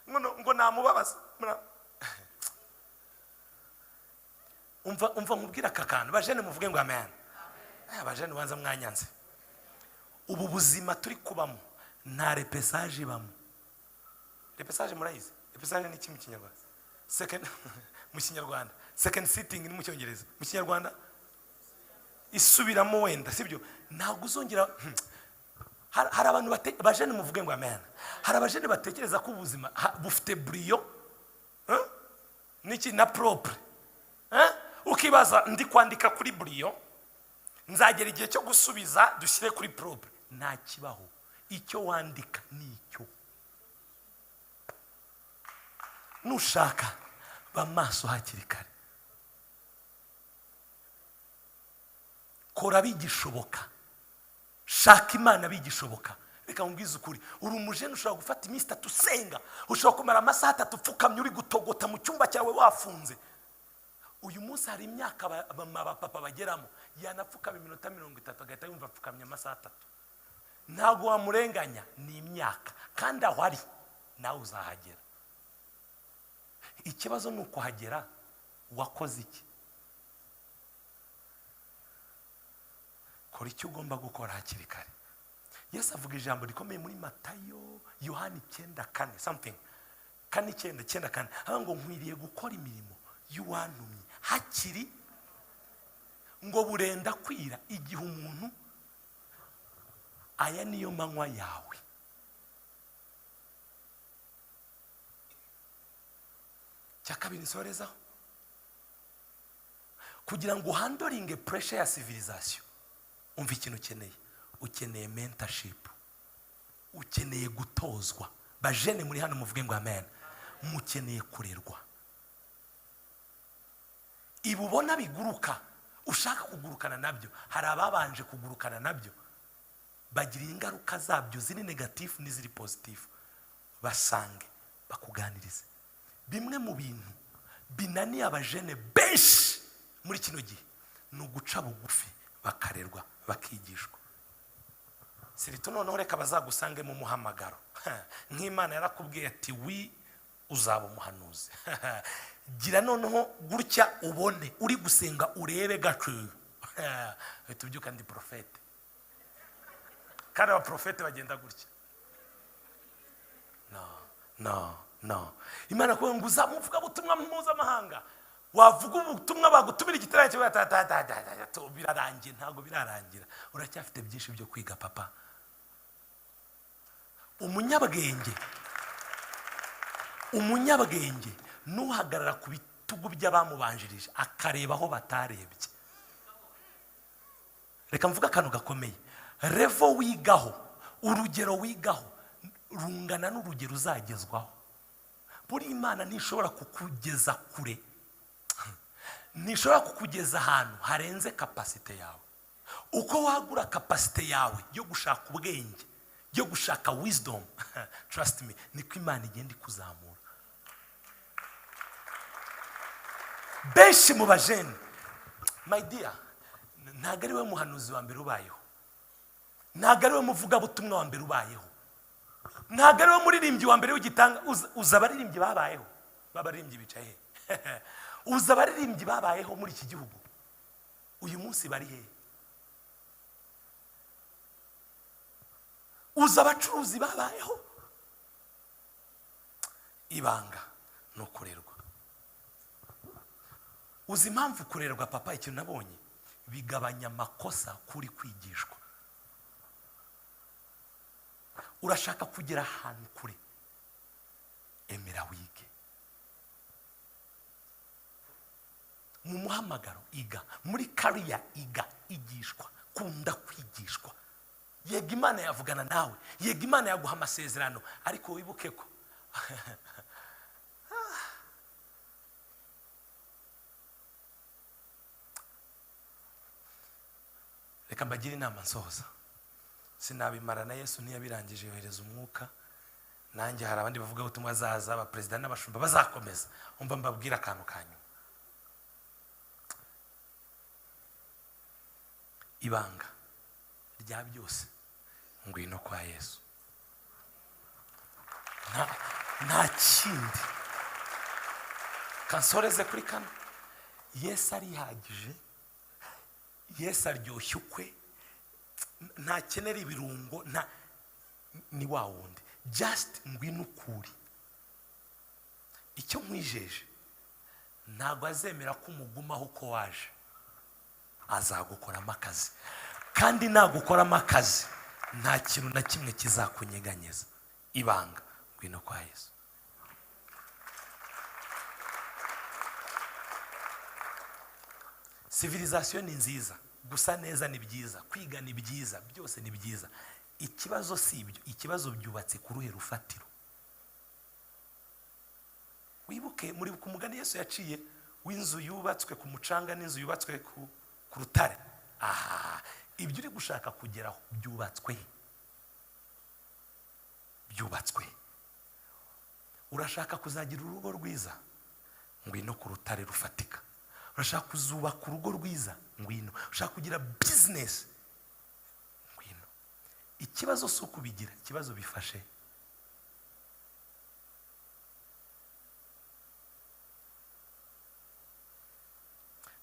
ngo namubabaza umva nkubwira kakana bajene muvuge ngo amen bajene wanza mwanyanze ubu buzima turi kubamo nta repesage ibamo repesage murayizi repesage ni iki mu Kinyarwanda second mu Kinyarwanda second sitting ni mu Cyongereza mu Kinyarwanda isubiramo wenda sibyo ntabwo uzongera hari abantu bajene muvuge ngo amen hari abajene batekereza ko ubuzima bufite brio niki na propre ukibaza ndi kwandika kuri brio nzagera igihe cyo gusubiza dushyire kuri propre nta kibaho icyo wandika nicyo nushaka bamaso hakiri kare kora bigishoboka shaka Imana bigishoboka reka mbwize ukuri uri umujene ushobora gufata iminsi 3 usenga ushobora kumara amasaha 3 upfukamye uri gutogota mu cyumba cyawe wafunze uyu munsi hari imyaka abapapa bageramo yanapfukama iminota 30 agahita yumva apfukamye amasaha 3 ntabwo wamurenganya ni imyaka kandi aho ari nawe uzahagera ikibazo ni ukuhagera wakoze iki kora icyo ugomba gukora hakiri kare Yesu avuga ijambo rikomeye muri Matayo Yohani 9:4 something 9:4 ngo nkwiriye gukora imirimo y'uwantumye hakiri ngo burenda kwira igihe umuntu aya niyo manywa yawe cyakabiri nsorezaho kugira ngo handling pressure ya civilization umva ikintu ukeneye mentorship ukeneye gutozwa bajene muri hano muvuge ngo amen mukeneye kurerwa ibubona biguruka ushaka kugurukana nabyo hari ababanje kugurukana nabyo bagira ingaruka zabyo ziri negative n'iziri positive basange bakuganirize bimwe mu bintu binaniye abajene benshi muri kino gihe ni uguca bugufi bakarerwa bakigishwa sirito noneho reka bazagusange mu muhamagaro nk'Imana yarakubwiye ati uzaba umuhanuzi gira noneho gutya ubone uri gusenga urebe gacu tubyuka ndi profete kandi abaprofete bagenda gutya no Imana kuvuga ngo uzamuvuga ubutumwa mpuzamahanga wavuga ubutumwa bagutumira igiterane cyo birarangiye ntabwo birarangira uracyafite byinshi byo kwiga papa umunyabwenge nuhagarara ku bitugu by'abamubanjirije akareba aho batarebye reka mvuga akantu gakomeye revo wigaho urugero wigaho rungana n'urugero uzagezwaho buri Imana ntishobora kukugeza kure ntishobora kukugeza ahantu harenze kapasite yawe. Uko wagura kapasite yawe yo gushaka ubwenge, yo gushaka wisdom, trust me, niko Imana igenda ikuzamura. Benshi mu bajene, my dear, ntabwo ari we muhanuzi wa mbere ubayeho, ntabwo ari we muvugabutumwa wa mbere ubayeho, ntabwo ari we muririmbyi wa mbere w'igitanga. Uza abaririmbyi babayeho, babaririmbyi bicaye he uza abaririmbyi babayeho muri iki gihugu uyu munsi bari he? Uza abacuruzi babayeho. Ibanga no kurerwa. Uzi impamvu kurerwa papa, ikintu nabonye bigabanya amakosa kuri kwigishwa. Urashaka kugera ahantu kure, emera wige. Mu muhamagaro iga, muri career iga, igishwa, kunda kwigishwa. Yego Imana yavugana nawe, yego Imana yaguha amasezerano, ariko wibuke ko reka mbagire inama nsohoza. Sinabimara na Yesu ntiyabirangije yohereza umwuka. Nanjye hari abandi bavuga ubutumwa azaza, abaperezida n'abashumba bazakomeza. Umva mbabwira akantu kanyu. Ibanga rya byose ngwino kwa Yesu. Nta kindi. Kansoreze kuri kano. Yesu arihagije. Yesu aryoshye ukwe. Ntakenera ibirungo, ni wa wundi. Just ngwino ukuri. Icyo nkwijeje, ntabwo azemera ko umugumaho uko waje. Azagukoramo akazi, kandi nagukoramo akazi nta kintu na kimwe kizakunyeganyeza. Ibanga ngwino kwa Yesu. Civilization ni nziza, gusa neza ni byiza, kwiga ni byiza, byose ni byiza. Ikibazo si ibyo, ikibazo byubatse ku ruhe rufatiro. Wibuke muri ku mugani Yesu yaciye w'inzu yubatswe ku mucanga n'inzu yubatswe ku rutare. Ibyo uri gushaka kugeraho byubatswe. Urashaka kuzagira urugo rwiza, ngwino ku rutare rufatika. Urashaka kuzubaka urugo rwiza, ngwino. Urashaka kugira business, ngwino. Ikibazo si ukubigira, ikibazo bifashe.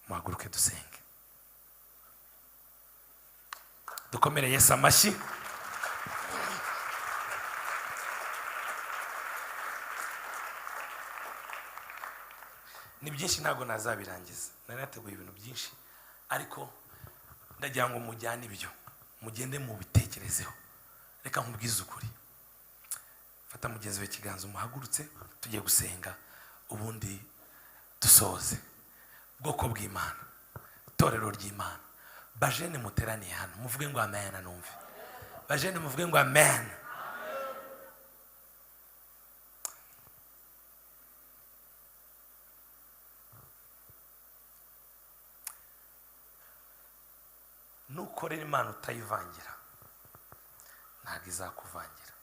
Muhaguruke dusenge. Dukomere Yesu amashyi. Ni byinshi ntabwo nazabirangiza, nari nateguye ibintu byinshi, ariko ndagira ngo mujyane ibyo, mugende mu bitekerezeho. Reka nkubwize ukuri. Fata mugenzi we ikiganza, umuhagurutse tugiye gusenga, ubundi dusoze. Bwoko bw'Imana, itorero ry'Imana, bajene muteraniye hano, muvuge ngo amen. Numve bajene, muvuge ngo amen. Nukorera Imana utayivangira, ntabwo izakuvangira.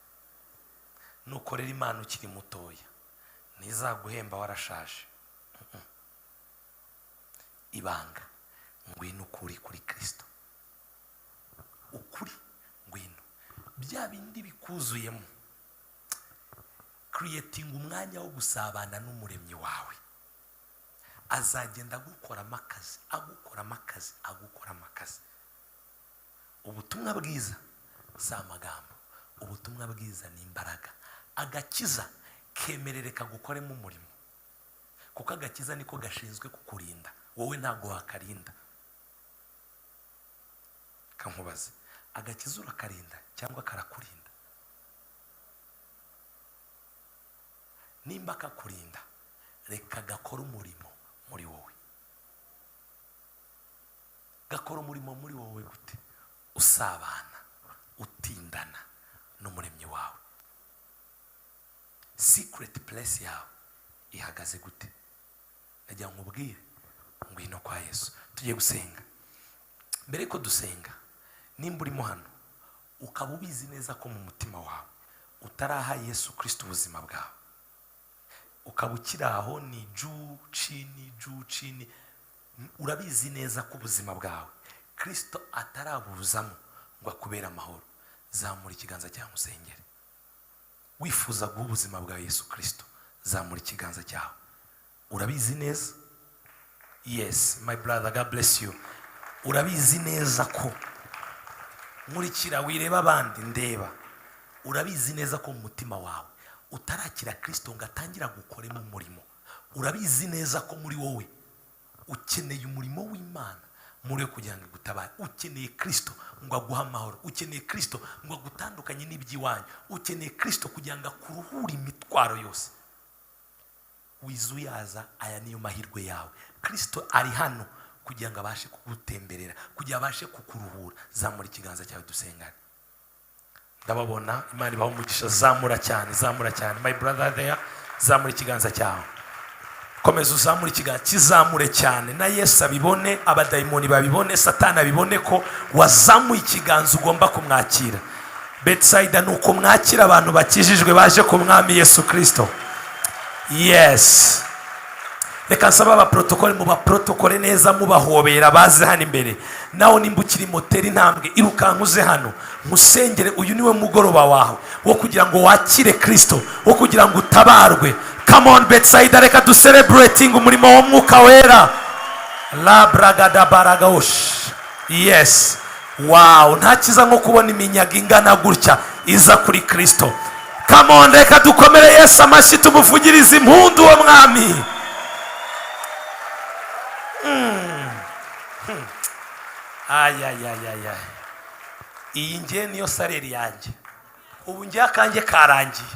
Nukorera Imana ukiri mutoya, ntizaguhemba warashaje. Ibanga ngwino ukuri kuri Kristo. Ukuri ngwino. Bya bindi bikuzuyemo, creating umwanya wo gusabana n'umuremyi wawe. Azagenda agukoramo akazi. Ubutumwa bwiza si amagambo, ubutumwa bwiza ni imbaraga. Agakiza kemerere kagukoremo umurimo, kuko agakiza niko gashinzwe kukurinda, wowe ntabwo wakarinda. Kankubaze, agakiza urakarinda cyangwa karakurinda? Nimba kakurinda, reka gakora umurimo muri wowe. Gakora umurimo muri wowe gute? Usabana, utindana n'umuremyi wawe. Secret place yawe ihagaze gute? Najya nkubwire, ngwino kwa Yesu. Tugiye gusenga. Mbere ko dusenga, nimba urimo hano ukaba ubizi neza ko mu mutima wawe utaraha Yesu Kristo ubuzima bwawe, ukaba ukiri aho ni juu chini, urabizi neza ko ubuzima bwawe Kristo atarabuzamo ngo akubere amahoro, zamura ikiganza cyawe musengere. Wifuza guha ubuzima bwa Yesu Kristo, zamura ikiganza cyawe. Urabizi neza? Yes, my brother, God bless you. Urabizi neza ko nkurikira wireba abandi ndeba, urabizi neza ko mu mutima wawe utarakira Kristo ngo atangira gukoremo umurimo. Urabizi neza ko muri wowe ukeneye umurimo w'Imana muri yo kugira ngo gutabara. Ukeneye Kristo ngo aguha amahoro, ukeneye Kristo ngo agutandukanye n'iby'iwanyu, ukeneye Kristo kugira ngo akuruhure imitwaro yose. Wizuyaza, aya niyo mahirwe yawe. Kristo ari hano kugira ngo abashe kugutemberera, kugira abashe kukuruhura. Zamura ikiganza cyawe dusengane. Ndababona, Imana ibaho umugisha. Zamura cyane my brother there, zamura ikiganza cyawe. Komeza uzamura ikiganza, kizamure cyane, na Yesu abibone, abadayimoni babibone, Satani abibone ko wazamuye ikiganza ugomba kumwakira. Bethesida nuko mwakira abantu bakijijwe baje ku mwami Yesu Kristo. Yes. Reka nsaba aba protocol mu ba protocol neza mubahobera baze hano imbere. Naho nimbukiri moteri ntambwe irukankuze hano. Musengere, uyu niwe mugoroba wawe wo kugira ngo wakire Kristo, wo kugira ngo utabarwe. Come on Bethesida, reka du celebrating umurimo wo mwuka wera. La bragada baragaosh. Yes. Wow, nta kiza nko kubona iminyaga ingana gutya iza kuri Kristo. Come on, reka dukomere Yesu amashyi tumuvugirize impundu wo mwami. Ay. Iyi nge niyo sareri yanjye. Ubu nge akanjye karangiye.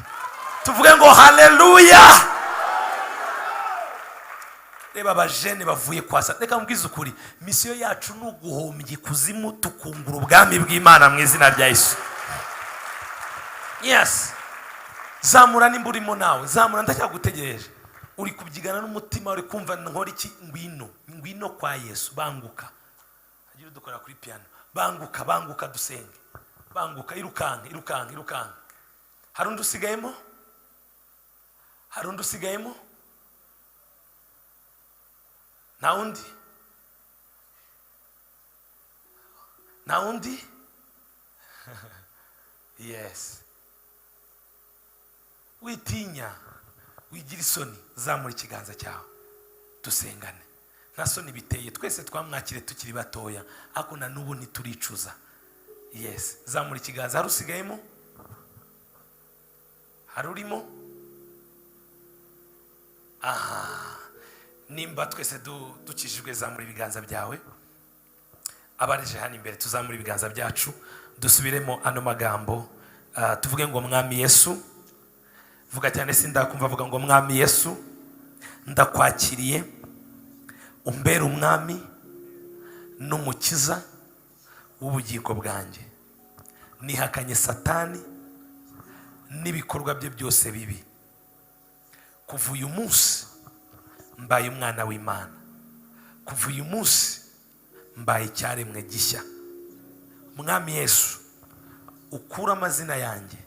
Tuvuge ngo haleluya. Reba abajene bavuye kwa Satani. Reka mbwize ukuri, misiyo yacu ni uguhombya ikuzimu tukungura ubwami bw'Imana mu izina rya Yesu. Yes. Zamura nimba urimo nawe, zamura ndacyagutegereje. Uri kubyigana n'umutima, uri kumva nkora iki? Ngwino kwa Yesu. Banguka. Agira dukora kuri piano. Banguka dusenge. Banguka, irukanka. Hari undi usigayemo? Na undi? Yes. Witinya, wigira isoni, zamura ikiganza cyawe dusengane. Nta soni biteye, twese twamwakire tukiri batoya, ariko na n'ubu ntituricuza. Yes, zamura ikiganza. Hari usigayemo? Hari urimo? Aha. Nimba twese dukijijwe, zamura ibiganza byawe. Abareje hano imbere tuzamura ibiganza byacu, dusubiremo ano magambo. Tuvuge ngo mwami Yesu. Vuga cyane sindakumva, vuga ngo mwami Yesu, ndakwakiriye umbere umwami n'umukiza w'ubugingo bwanjye. Nihakanye Satani n'ibikorwa bye byose bibi. Kuva uyu munsi mbaye umwana w'Imana. Kuva uyu munsi mbaye icyaremwe gishya. Mwami Yesu, ukura amazina yanjye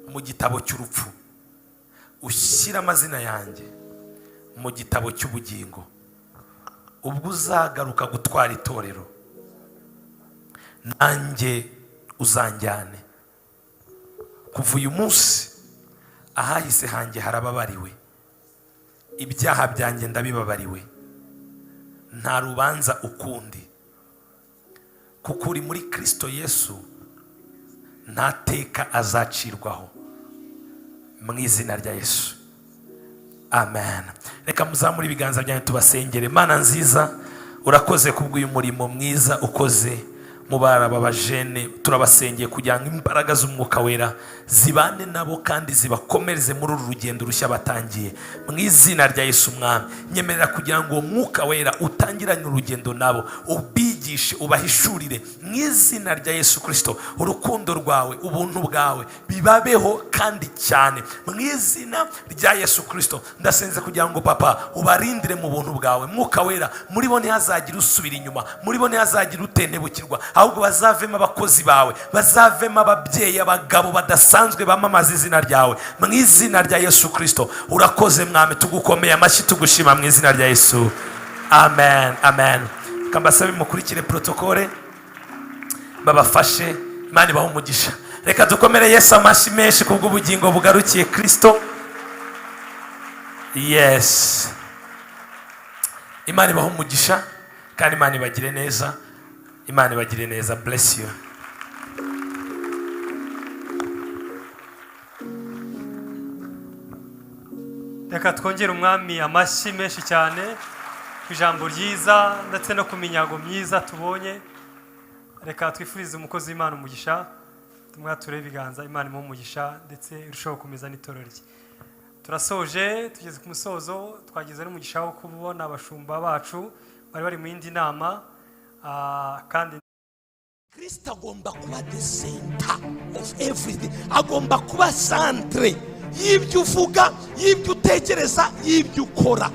mu gitabo cy'urupfu, ushyira amazina yanjye mu gitabo cy'ubugingo. Ubwo uzagaruka gutwara itorero, nanjye uzanjyane. Kuva uyu munsi ahahise hanjye harababariwe, ibyaha byanjye ndabibabariwe. Nta rubanza ukundi, kuko uri muri Kristo Yesu, nta teka azacirwaho mu izina rya Yesu. Amen. Reka muzamure ibiganza byanyu tubasengere. Mana nziza, urakoze kubw'uyu murimo mwiza ukoze mu bari b'abajene turabasengeye kugira ngo imbaraga z'umwuka wera zibane nabo kandi zibakomereze muri uru rugendo rushya batangiye mu izina rya Yesu Mwami. Nyemerera kugira ngo uwo mwuka wera utangirane urugendo nabo, ubigishe, ubahishurire mu izina rya Yesu Kristo. Urukundo rwawe, ubuntu bwawe bibabeho kandi cyane mu izina rya Yesu Kristo. Ndasenze kugira ngo Papa ubarindire mu buntu bwawe. Mwuka wera muri bo ntihazagira usubira inyuma, muri bo ntihazagira utentebukirwa, ahubwo bazavemo abakozi bawe, bazavemo ababyeyi, abagabo badasanzwe bamamaza izina ryawe mu izina rya Yesu Kristo. Urakoze Mwami, tugukomeye amashyi, tugushima mu izina rya Yesu. Amen, amen. Kambasabe mukurikire protokole babafashe. Imana ibahe umugisha. Reka dukomere Yesu amashyi menshi kubw'ubugingo bugarukiye Kristo. Yes, Imana ibahe umugisha kandi Imana ibagire neza. Imana ibagire neza. Bless you. Reka twongere umwami amashyi menshi cyane ku ijambo ryiza ndetse no ku minyago myiza tubonye. Reka twifurize umukozi w'Imana umugisha, tumwature ibiganza. Imana imuhe umugisha ndetse irushaho gukomeza n'itorero rye. Turasoje, tugeze ku musozo. Twagize n'umugisha wo kubona abashumba bacu bari mu yindi nama, kandi Kristo agomba kuba the center of everything. Agomba kuba centre y'ibyo uvuga, y'ibyo utekereza, y'ibyo ukora.